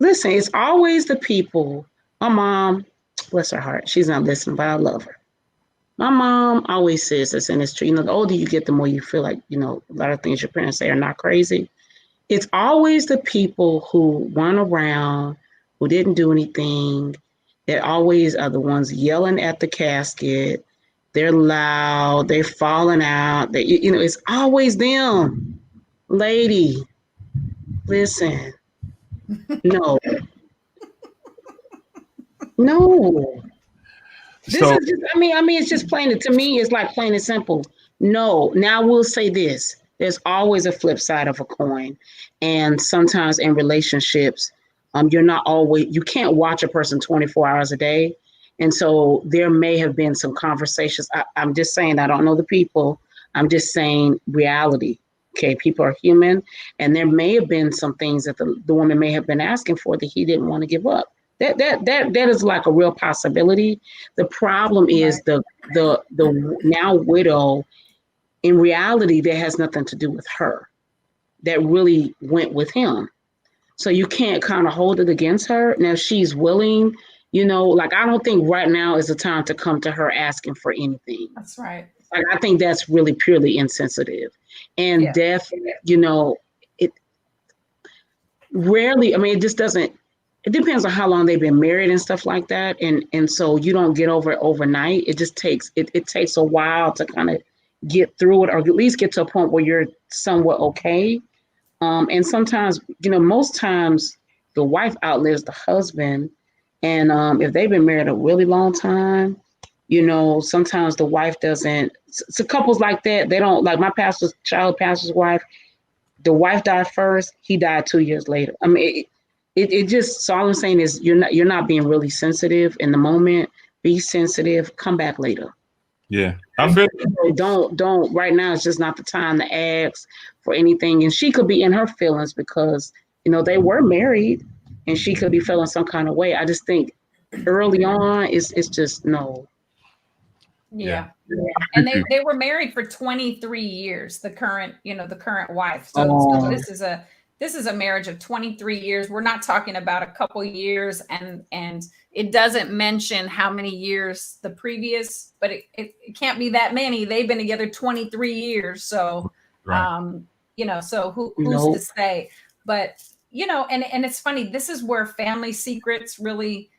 Listen, it's always the people. My mom, bless her heart, she's not listening, but I love her. My mom always says this, and it's true. You know, the older you get, the more you feel like, you know, a lot of things your parents say are not crazy. It's always the people who weren't around, who didn't do anything, that always are the ones yelling at the casket. They're loud, they're falling out. You know, it's always them. Lady, listen. No. No. This So is just, I mean, it's just plain, to me, it's like plain and simple. No. Now we'll say this. There's always a flip side of a coin. And sometimes in relationships, you can't watch a person 24 hours a day. And so there may have been some conversations. I'm just saying, I don't know the people. I'm just saying reality. Okay, people are human. And there may have been some things that the woman may have been asking for that he didn't want to give up. That is like a real possibility. The problem is the now widow. In reality, that has nothing to do with her. That really went with him. So you can't kind of hold it against her. Now she's willing, you know, like I don't think right now is the time to come to her asking for anything. That's right. Like I think that's really purely insensitive. And death, you know, it rarely, I mean, it just doesn't, it depends on how long they've been married and stuff like that. And so you don't get over it overnight. It just takes, it takes a while to kind of get through it, or at least get to a point where you're somewhat okay. And sometimes, you know, most times the wife outlives the husband. And if they've been married a really long time, you know, sometimes the wife doesn't, so couples like that, they don't, like my pastor's wife, the wife died first, he died 2 years later. I mean, it just, so all I'm saying is you're not being really sensitive in the moment. Be sensitive, come back later. Yeah, I feel don't right now. It's just not the time to ask for anything. And she could be in her feelings because, you know, they were married and she could be feeling some kind of way. I just think early on it's just no. Yeah. And they were married for 23 years, the current wife. So this is a marriage of 23 years. We're not talking about a couple years, and it doesn't mention how many years the previous, but it can't be that many. They've been together 23 years. So you know, so who's to say? But you know, and it's funny, this is where family secrets really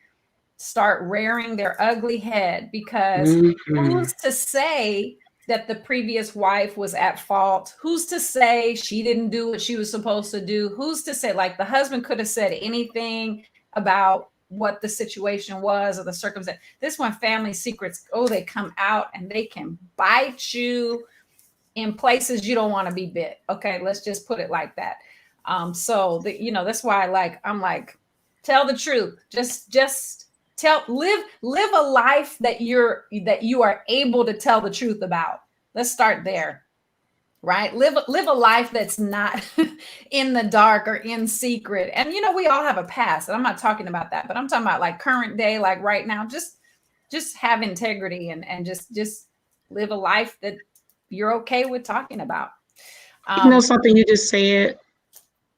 start rearing their ugly head, because who's to say that the previous wife was at fault? Who's to say she didn't do what she was supposed to do? Who's to say, like, the husband could have said anything about what the situation was or the circumstance? This one, family secrets, they come out and they can bite you in places you don't want to be bit. Okay, let's just put it like that. So that's why I'm like, tell the truth. Just live a life that you are able to tell the truth about. Let's start there. right? Live a life that's not in the dark or in secret. And we all have a past, and I'm not talking about that, but I'm talking about like current day, like right now. Just have integrity and just live a life that you're okay with talking about. Something you just said.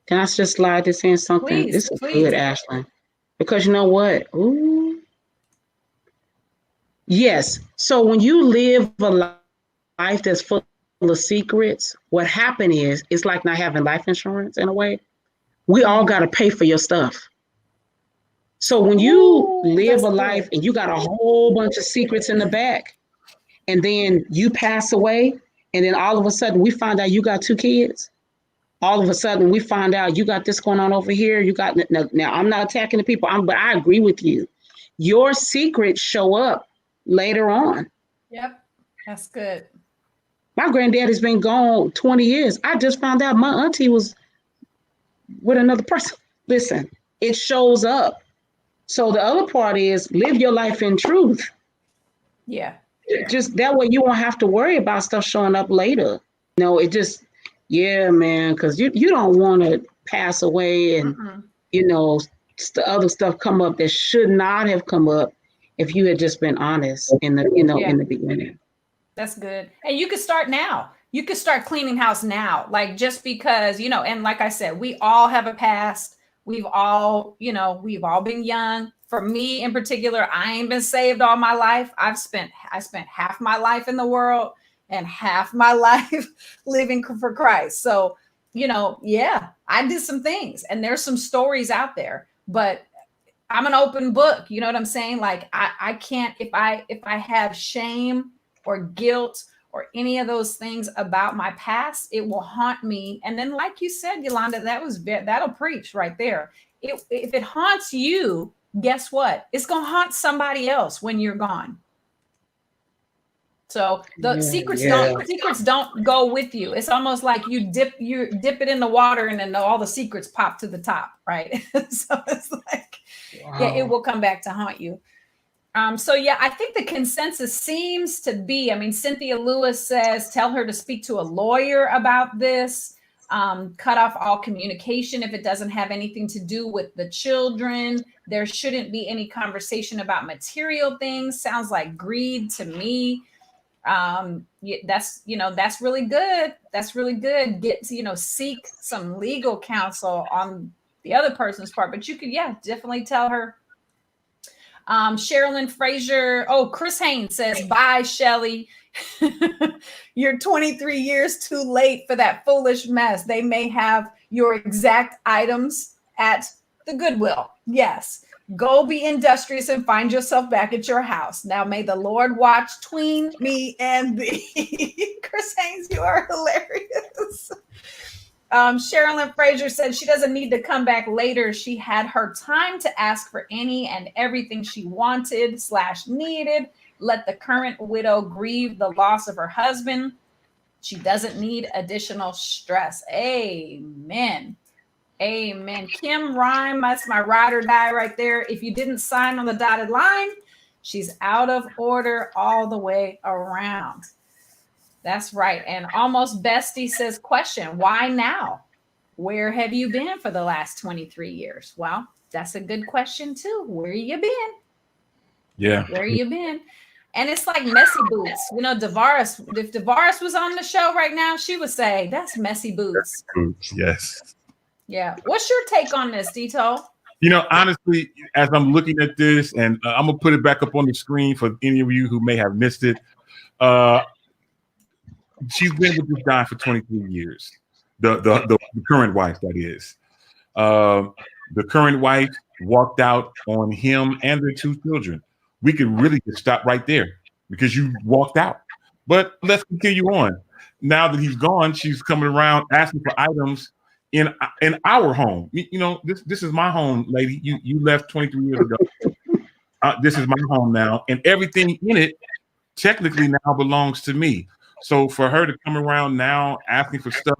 Can I just slide this in something? Please, This is please. good, Ashley. Because you know what? Ooh. Yes. So when you live a life that's full of secrets, what happened is it's like not having life insurance in a way. We all got to pay for your stuff. So when you live a life and you got a whole bunch of secrets in the back, and then you pass away, and then all of a sudden we find out you got 2 kids. All of a sudden we find out you got this going on over here. You got now I'm not attacking the people, but I agree with you. Your secrets show up later on. Yep, that's good. My granddad has been gone 20 years. I just found out my auntie was with another person. Listen, it shows up. So the other part is live your life in truth. Yeah. Just that way you won't have to worry about stuff showing up later. No, it just, yeah, man, because you don't want to pass away and, the other stuff come up that should not have come up if you had just been honest in the, in the beginning. That's good. And you could start now. You could start cleaning house now. Like just because, and like I said, we all have a past. We've all been young. For me in particular, I ain't been saved all my life. I spent half my life in the world and half my life living for Christ. So, I did some things and there's some stories out there, but I'm an open book. You know what I'm saying? Like I can't, if I have shame or guilt or any of those things about my past, it will haunt me. And then, like you said, Yolanda, that'll preach right there. If it haunts you, guess what? It's going to haunt somebody else when you're gone. So the secrets don't go with you. It's almost like you dip it in the water and then all the secrets pop to the top, right? So it's like, it will come back to haunt you. I think the consensus seems to be, Cynthia Lewis says, tell her to speak to a lawyer about this, cut off all communication if it doesn't have anything to do with the children. There shouldn't be any conversation about material things. Sounds like greed to me. That's really good. That's really good. Get, seek some legal counsel on the other person's part, but you could, definitely tell her. Sherilyn Frazier. Oh, Chris Haynes says, bye, Shelly. You're 23 years too late for that foolish mess. They may have your exact items at the Goodwill. Yes. Go be industrious and find yourself back at your house. Now may the Lord watch between me and thee. Chris Haynes, you are hilarious. Sherilyn Frazier said she doesn't need to come back later. She had her time to ask for any and everything she wanted / needed. Let the current widow grieve the loss of her husband. She doesn't need additional stress. Amen. Amen. Kim Rhyme, that's my ride or die right there. If you didn't sign on the dotted line, she's out of order all the way around. That's right. And Almost Bestie says, question, why now? Where have you been for the last 23 years? Well, that's a good question too. Where you been? Yeah. Where you been? And it's like messy boots. Davaris, if Davaris was on the show right now, she would say, that's messy boots. Yes. Yeah. What's your take on this, D Tole? Honestly, as I'm looking at this, and I'm going to put it back up on the screen for any of you who may have missed it. She's been with this guy for 23 years. The current wife, that is. The current wife walked out on him and their 2 children. We could really just stop right there because you walked out. But let's continue on. Now that he's gone, she's coming around asking for items in our home. This is my home, lady. You left 23 years ago. This is my home now, and everything in it technically now belongs to me. So for her to come around now asking for stuff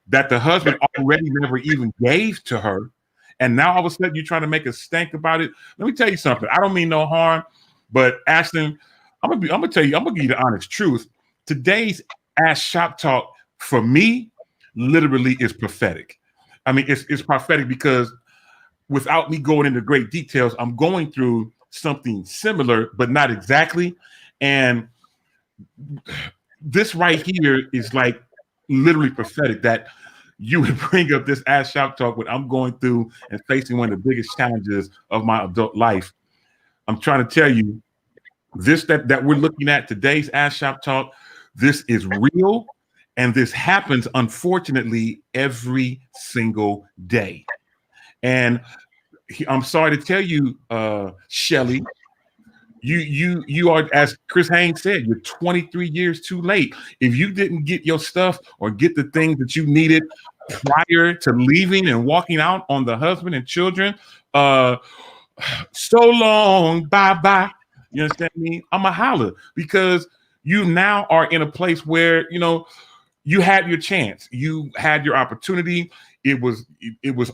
that the husband already never even gave to her, and now all of a sudden you're trying to make a stank about it. Let me tell you something. I don't mean no harm, but Ashton, I'm gonna give you the honest truth. Today's Ask Shop Talk for me, literally is prophetic. I mean, it's prophetic because without me going into great details, I'm going through something similar, but not exactly. And this right here is like literally prophetic that you would bring up this Ask Shop Talk when I'm going through and facing one of the biggest challenges of my adult life. I'm trying to tell you, this that we're looking at today's Ask Shop Talk, this is real, and this happens, unfortunately, every single day. And I'm sorry to tell you, Shelly, you are, as Chris Haynes said, you're 23 years too late. If you didn't get your stuff or get the things that you needed prior to leaving and walking out on the husband and children, so long, bye. You understand me? I'm a holler because you now are in a place where you had your chance, you had your opportunity. It was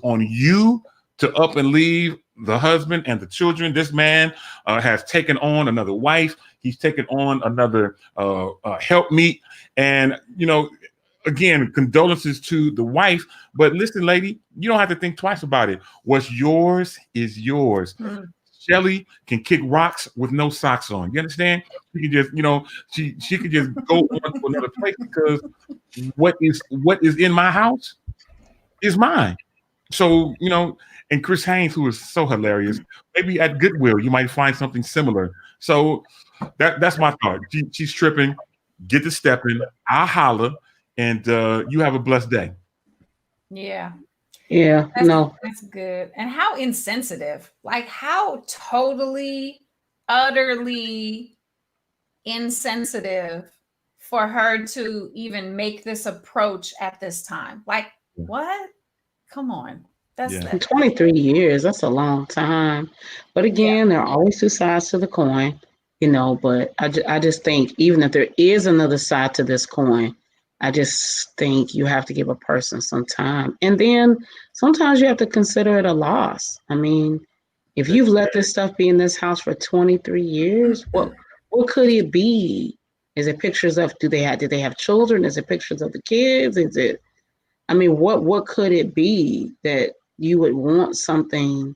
on you to up and leave the husband and the children. This man has taken on another wife. He's taken on another helpmeet, and again, condolences to the wife. But listen, lady, you don't have to think twice about it. What's yours is yours. Shelly can kick rocks with no socks on. You understand? She can just, she could just go on to another place because what is in my house is mine. So, and Chris Haynes, who is so hilarious, maybe at Goodwill you might find something similar. So that's my thought. She's tripping. Get to stepping. I'll holler, and you have a blessed day. Yeah. Yeah, That's good. And how insensitive, like how totally, utterly insensitive for her to even make this approach at this time. Like, what? Come on. That's 23 years. That's a long time. But again, there are always two sides to the coin, but I just think even if there is another side to this coin, I just think you have to give a person some time. And then sometimes you have to consider it a loss. I mean, if you've let this stuff be in this house for 23 years, what could it be? Is it pictures of, did they have children? Is it pictures of the kids? Is it, I mean, what could it be that you would want something,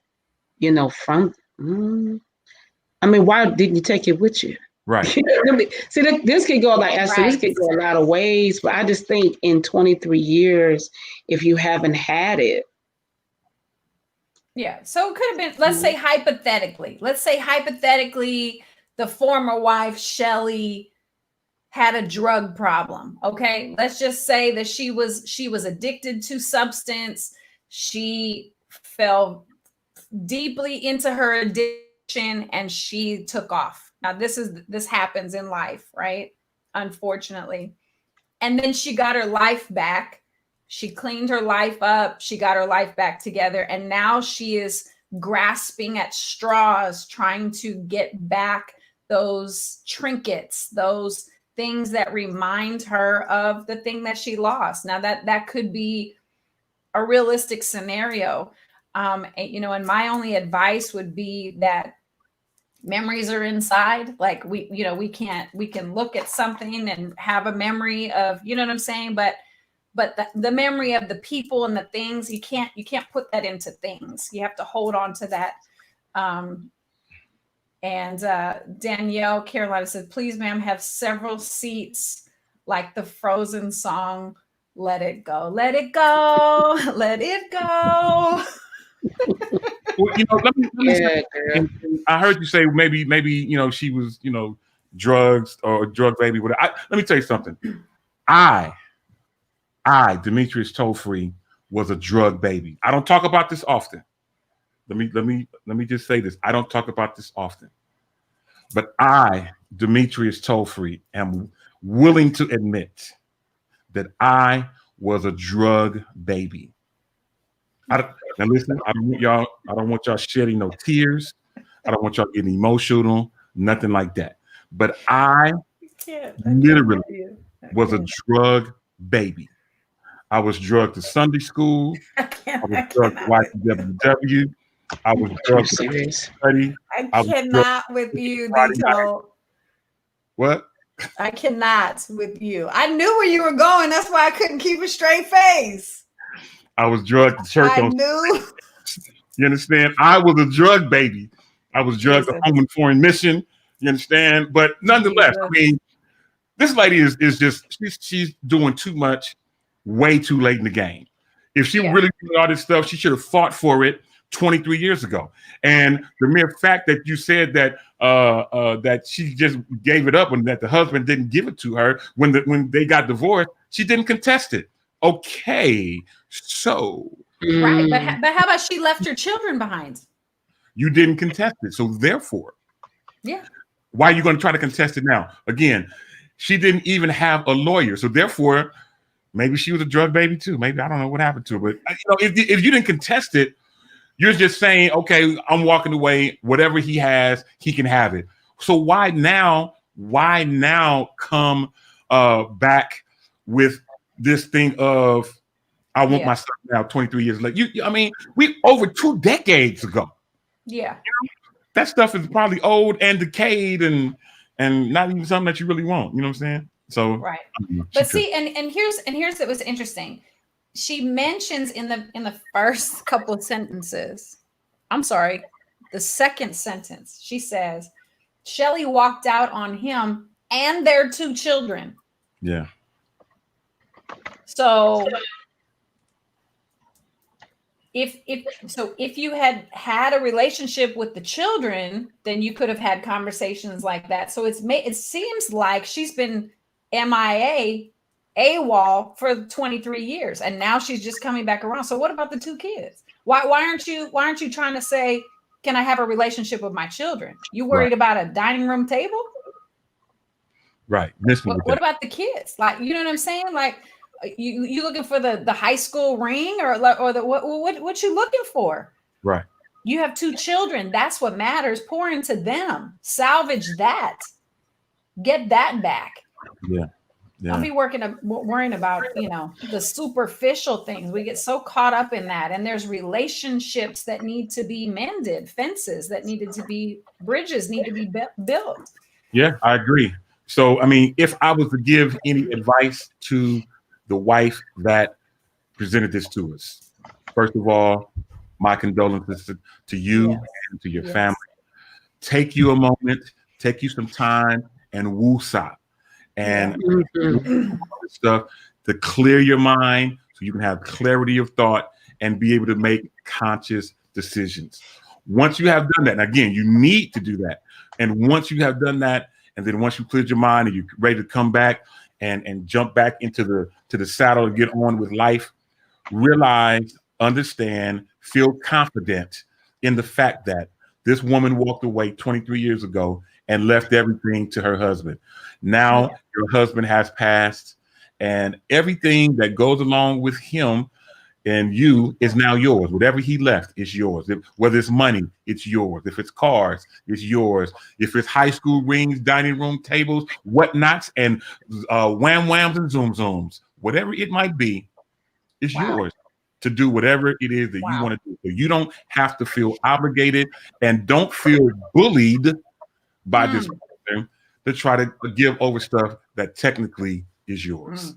from, I mean, why didn't you take it with you? Right. See, this could go this could go a lot of ways, but I just think in 23 years, if you haven't had it. Yeah. So it could have been, let's say hypothetically, the former wife, Shelly, had a drug problem. Okay. Let's just say that she was addicted to substance. She fell deeply into her addiction and she took off. Now, this happens in life, right? Unfortunately. And then she got her life back. She cleaned her life up. She got her life back together. And now she is grasping at straws, trying to get back those trinkets, those things that remind her of the thing that she lost. Now, that could be a realistic scenario. And my only advice would be that memories are inside. Like we can look at something and have a memory of, you know what I'm saying? But the memory of the people and the things, you can't put that into things. You have to hold on to that. And Danielle Carolina said, please, ma'am, have several seats like the Frozen song, Let It Go, Let It Go, Let It Go. Well, let me say, I heard you say maybe she was drugs or a drug baby. But let me tell you something. I Demetrius Tole was a drug baby. I don't talk about this often. Let me just say this. I don't talk about this often. But I, Demetrius Tole, am willing to admit that I was a drug baby. Now listen, I don't want y'all shedding no tears. I don't want y'all getting emotional, nothing like that. But I literally was a drug baby. I was drugged to Sunday school. I was drugged to YPWW. I was drugged to study. I cannot with you, D Tole. What? I cannot with you. I knew where you were going. That's why I couldn't keep a straight face. I was drugged to church I on. knew. You understand? I was a drug baby. I was drugged to Jesus. home and foreign mission. You understand? But nonetheless, I Jesus. mean, this lady is just she's doing too much, way too late in the game. If she Yeah. really did all this stuff, she should have fought for it 23 years ago. And the mere fact that you said that that she just gave it up and that the husband didn't give it to her when they got divorced, she didn't contest it. Okay, so Right. But how about she left her children behind? you didn't contest it. So therefore, Yeah. why are you going to try to contest it now? Again, she didn't even have a lawyer. So therefore, maybe she was a drug baby too. Maybe I don't know what happened to her. But if you didn't contest it, you're just saying, okay, I'm walking away. Whatever he has, he can have it. So why now? Why now come back with this thing of I want my son now 23 years later? I mean, we over 2 decades ago. Yeah. That stuff is probably old and decayed and not even something that you really want. You know what I'm saying? So right. But see, and here's what was interesting. She mentions in the first couple of sentences, I'm sorry, the second sentence, she says, Shelly walked out on him and their 2 children. Yeah. So if you had a relationship with the children, then you could have had conversations like that. So it seems like she's been MIA, AWOL for 23 years, and now she's just coming back around. So what about the 2 kids? Why aren't you trying to say, can I have a relationship with my children? You worried about a dining room table? Right. What about the kids? Like, you know what I'm saying? Like, you looking for the high school ring or the what you looking for? Right. You have 2 children. That's what matters. Pour into them. Salvage that. Get that back. Yeah. Don't be worrying about, the superficial things. We get so caught up in that. And there's relationships that need to be mended, fences that needed to be, bridges need to be built. Yeah, I agree. So, I mean, if I was to give any advice to the wife that presented this to us, first of all, my condolences to you and to your family. Take you a moment, take you some time and woosah and stuff to clear your mind so you can have clarity of thought and be able to make conscious decisions. Once you have done that, and again, you need to do that. And once you have done that, and then once you cleared your mind and you're ready to come back and jump back into the saddle and get on with life, realize, understand, feel confident in the fact that this woman walked away 23 years ago and left everything to her husband. Now your husband has passed, and everything that goes along with him and you is now yours. Whatever he left is yours. Whether it's money, it's yours. If it's cars, it's yours. If it's high school rings, dining room tables, whatnots, and wham whams and zoom zooms, whatever it might be, it's yours to do whatever it is that you want to do. So you don't have to feel obligated and don't feel bullied by this person to try to give over stuff that technically is yours.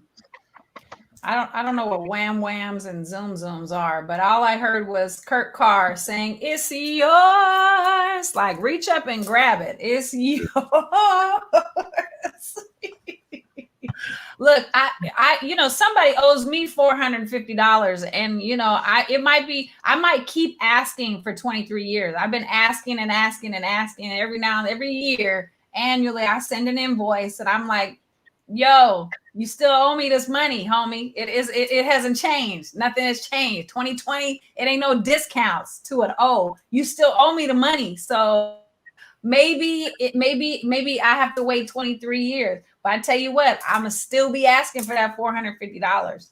I don't know what wham whams and zoom zooms are, but all I heard was Kurt Carr saying, "It's yours." Like, reach up and grab it. It's yours. Look, I somebody owes me $450, and I might keep asking for 23 years. I've been asking and asking and asking, and every year, annually, I send an invoice, and I'm like, yo, you still owe me this money, homie. It hasn't changed. Nothing has changed. 2020, it ain't no discounts to an O. You still owe me the money. So maybe I have to wait 23 years. But I tell you what, I'ma still be asking for that $450.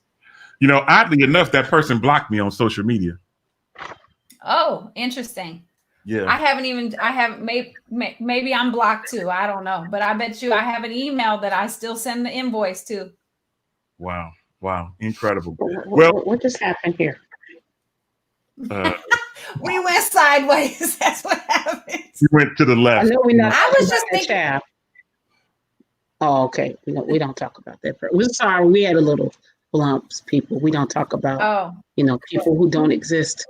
Oddly enough, that person blocked me on social media. Oh, interesting. Yeah. Maybe I'm blocked too. I don't know. But I bet you I have an email that I still send the invoice to. Wow. Incredible. Well, what just happened here? We went sideways. That's what happened. We went to the left. I know we're not. I was just thinking. Oh, okay. We don't talk about that. We're sorry. We had a little lumps, people. We don't talk about, Oh, people who don't exist.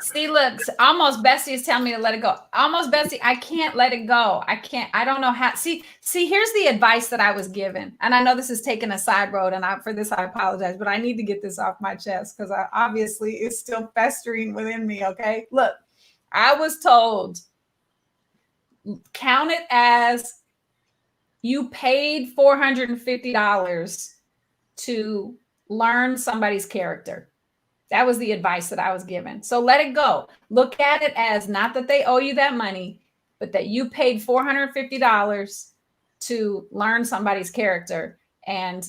see, look, almost Bessie is telling me to let it go. Almost Bessie, I can't let it go. I can't. I don't know how. See, here's the advice that I was given, and I know this is taking a side road, and for this I apologize, but I need to get this off my chest because obviously it's still festering within me. Okay, look, I was told, count it as you paid $450 to learn somebody's character. That was the advice that I was given. So let it go. Look at it as not that they owe you that money, but that you paid $450 to learn somebody's character and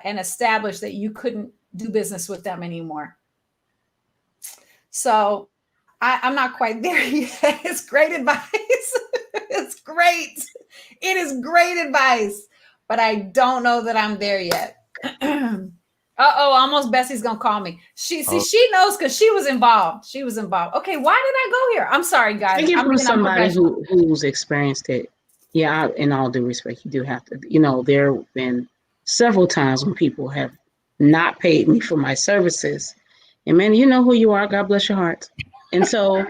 establish that you couldn't do business with them anymore. So I'm not quite there yet. It's great advice. It's great. It is great advice, but I don't know that I'm there yet. Almost Bessie's gonna call me. She knows because she was involved. She was involved. Okay, why did I go here? I'm sorry, guys. Thank you from somebody who's experienced it. Yeah, in all due respect, you do have to. There have been several times when people have not paid me for my services, and man, you know who you are. God bless your heart. And so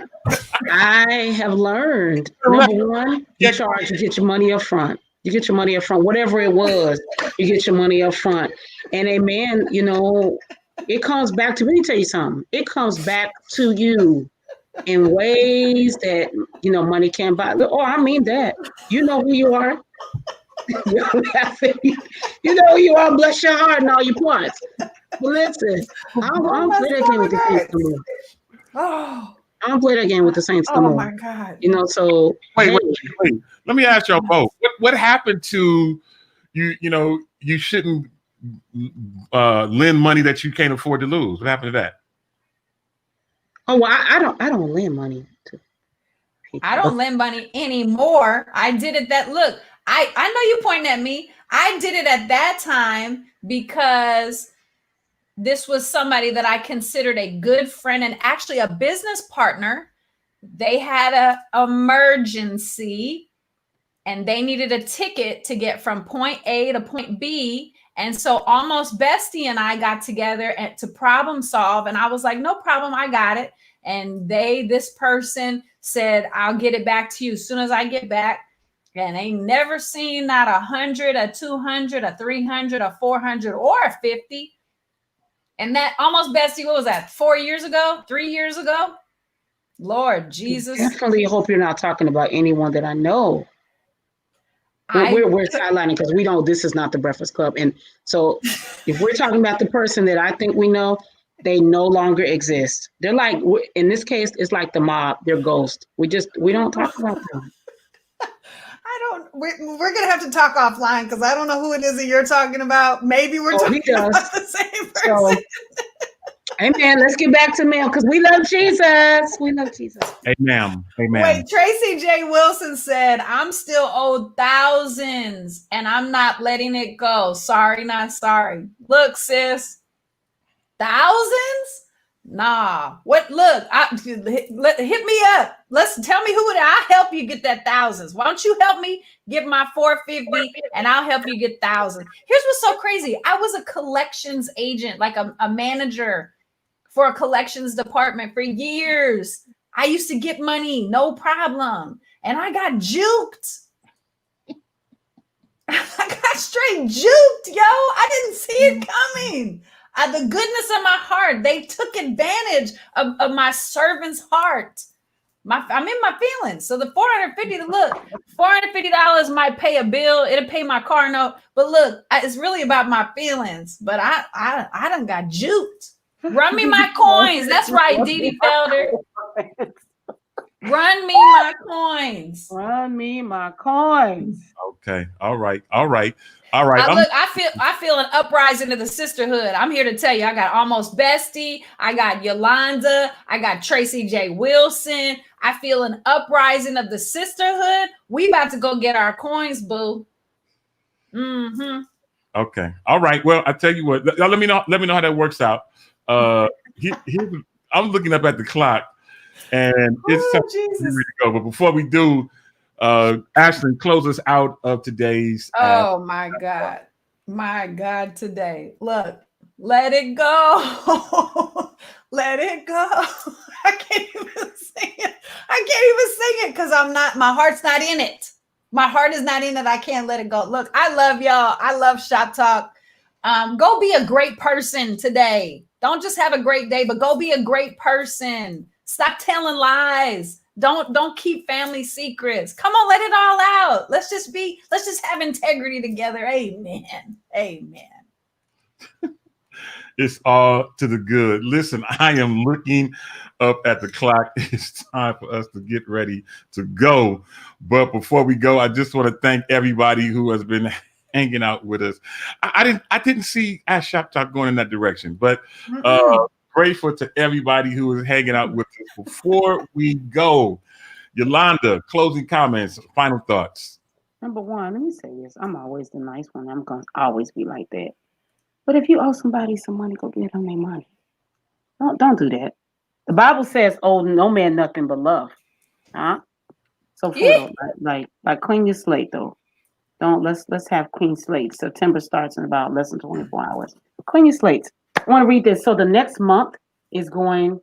I have learned, number one, you get your money up front. You get your money up front, whatever it was, you get your money up front. And a man, it comes back to, let me tell you something. It comes back to you in ways that, money can't buy. Oh, I mean that. You know who you are. You know who you are. Bless your heart and all your parts. But listen, I don't play that game with the Saints no more. Oh. I don't play that game with the Saints no more. Oh my God. So wait. Let me ask y'all both. What happened to you? You shouldn't lend money that you can't afford to lose. What happened to that? Oh, well, I don't lend money to people. I don't lend money anymore. I did it look, I know you pointing at me. I did it at that time because this was somebody that I considered a good friend and actually a business partner. They had an emergency and they needed a ticket to get from point A to point B. And so almost Bestie and I got together to problem solve. And I was like, no problem, I got it. And this person said, I'll get it back to you as soon as I get back. And they never seen not 100, a 200, a 300, a 400, or a 50. And that almost Bestie, what was that? 4 years ago? 3 years ago? Lord Jesus. Definitely hope you're not talking about anyone that I know. We're sidelining because we don't, this is not the Breakfast Club. And so if we're talking about the person that I think we know, they no longer exist. They're like, in this case, it's like the mob. They're ghosts. We don't talk about them. We're going to have to talk offline because I don't know who it is that you're talking about. Maybe we're talking about the same person. So, amen. Let's get back to mail because we love Jesus. We love Jesus. Amen. Wait, Tracy J. Wilson said, I'm still owed thousands and I'm not letting it go. Sorry, not sorry. Look, sis, thousands? Nah. What? Look, hit me up. Tell me I'll help you get that thousands. Why don't you help me get my 450 and I'll help you get thousands. Here's what's so crazy. I was a collections agent, like a manager for a collections department for years. I used to get money, no problem. And I got juked. I got straight juked, yo. I didn't see it coming. The goodness of my heart, they took advantage of my servant's heart. I'm in my feelings. So the $450 might pay a bill. It'll pay my car note. But look, it's really about my feelings. But I done got juked. Run me my coins. That's right, Dee Felder. Run me my coins. Run me my coins. Okay. All right. Look, I feel an uprising of the sisterhood. I'm here to tell you, I got almost Bestie. I got Yolanda. I got Tracy J. Wilson. I feel an uprising of the sisterhood. We about to go get our coins, boo. Mm-hmm. Okay. All right. Well, I tell you what. Let me know how that works out. I'm looking up at the clock, and it's time to go. But before we do, Ashlyn, close us out of today's. Oh my God. My God, today. Look, let it go. Let it go. I can't even sing it. I can't even sing it because my heart's not in it. My heart is not in it. I can't let it go. Look, I love y'all. I love Shop Talk. Go be a great person today. Don't just have a great day, but go be a great person. Stop telling lies. Don't keep family secrets. Come on, let it all out. Let's just have integrity together. Amen. Amen. It's all to the good. Listen, I am looking up at the clock. It's time for us to get ready to go. But before we go, I just want to thank everybody who has been hanging out with us. I didn't see Ash Shop Talk going in that direction, but grateful to everybody who is hanging out with us. Before we go, Yolanda, closing comments, final thoughts. Number one, let me say this. I'm always the nice one. I'm going to always be like that. But if you owe somebody some money, go get them their money. Don't do that. The Bible says, "Oh, no man nothing but love." Huh? So for like clean your slate though. Let's have clean slates. September starts in about less than 24 hours. Clean your slates. I want to read this. So the next month is the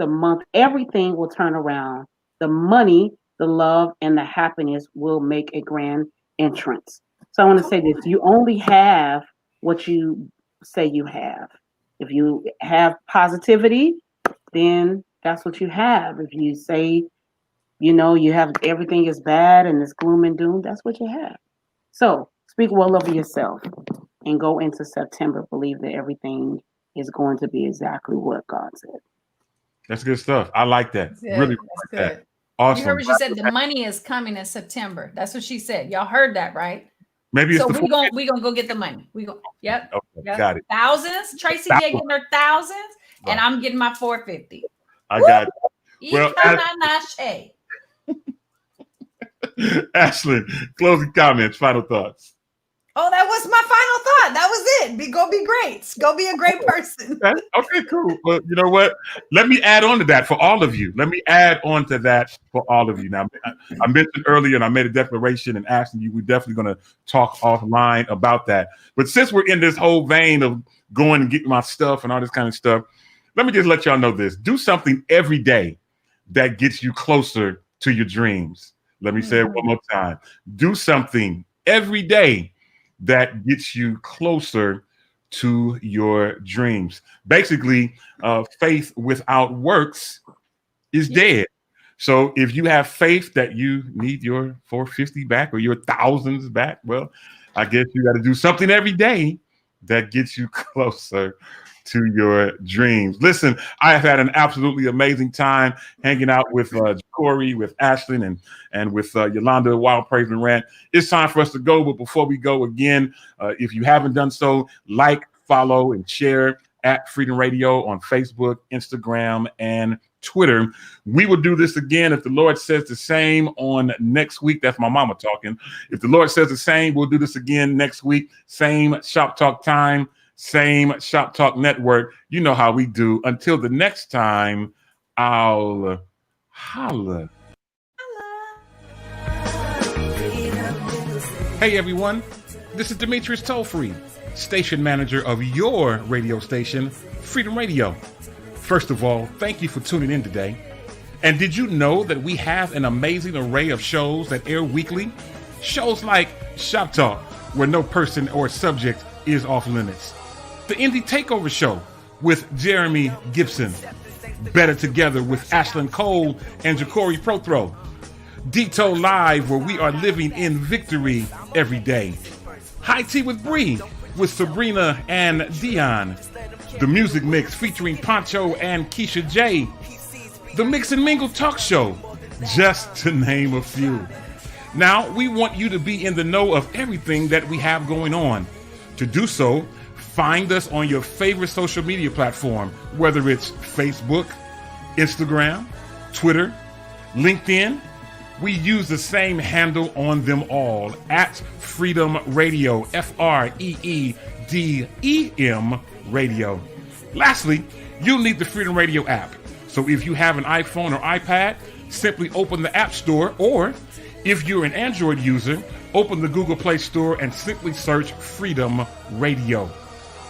month everything will turn around. The money, the love, and the happiness will make a grand entrance. So I want to say this. You only have what you say you have. If you have positivity, then that's what you have. If you say, you have everything is bad and it's gloom and doom, that's what you have. So speak well over yourself and go into September. Believe that everything is going to be exactly what God said. That's good stuff. I like that. That's Really good. like that. Awesome. You heard what she said. The money is coming in September. That's what she said. Y'all heard that, right? Maybe it's so we gonna go get the money. Yep. Okay, got it. Thousands. Tracy J getting her thousands, and I'm getting my 450. I got it. Well, Ashlyn, closing comments, final thoughts. Oh, that was my final thought. That was it. Go be great. Go be a great person. Okay, cool. Well, you know what? Let me add on to that for all of you. Now, I mentioned earlier and I made a declaration and asking you, we're definitely going to talk offline about that. But since we're in this whole vein of going and getting my stuff and all this kind of stuff, let me just let y'all know this. Do something every day that gets you closer to your dreams. Let me say it one more time. Do something every day that gets you closer to your dreams. Basically, faith without works is dead. So if you have faith that you need your 450 back or your thousands back, well, I guess you got to do something every day that gets you closer to your dreams. Listen, I have had an absolutely amazing time hanging out with Corey, with Ashlyn, and with Yolanda, Wild Praise and Rant. It's time for us to go, but before we go again, if you haven't done so, like, follow, and share at Freedom Radio on Facebook, Instagram, and Twitter. We will do this again if the Lord says the same on next week. That's my mama talking. If the Lord says the same, we'll do this again next week. Same Shop Talk time. Same Shop Talk Network. You know how we do. Until the next time, I'll holla. Hey, everyone. This is Demetrius Tollfree, station manager of your radio station, Freedom Radio. First of all, thank you for tuning in today. And did you know that we have an amazing array of shows that air weekly? Shows like Shop Talk, where no person or subject is off limits. The Indie Takeover Show with Jeremy Gibson. Better Together with Ashlyn Cole and Ja'Cory Prothro. D Tole Live, where we are living in victory every day. High Tea with Bree with Sabrina and Dion. The Music Mix featuring Poncho and Keisha J. The Mix and Mingle Talk Show, just to name a few. Now, we want you to be in the know of everything that we have going on. To do so, find us on your favorite social media platform, whether it's Facebook, Instagram, Twitter, LinkedIn. We use the same handle on them all, at Freedom Radio, FREEDEM Radio. Lastly, you'll need the Freedom Radio app. So if you have an iPhone or iPad, simply open the App Store, or if you're an Android user, open the Google Play Store and simply search Freedom Radio.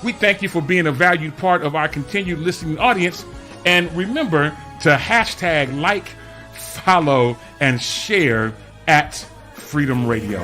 We thank you for being a valued part of our continued listening audience. And remember to hashtag like, follow, and share at Freedom Radio.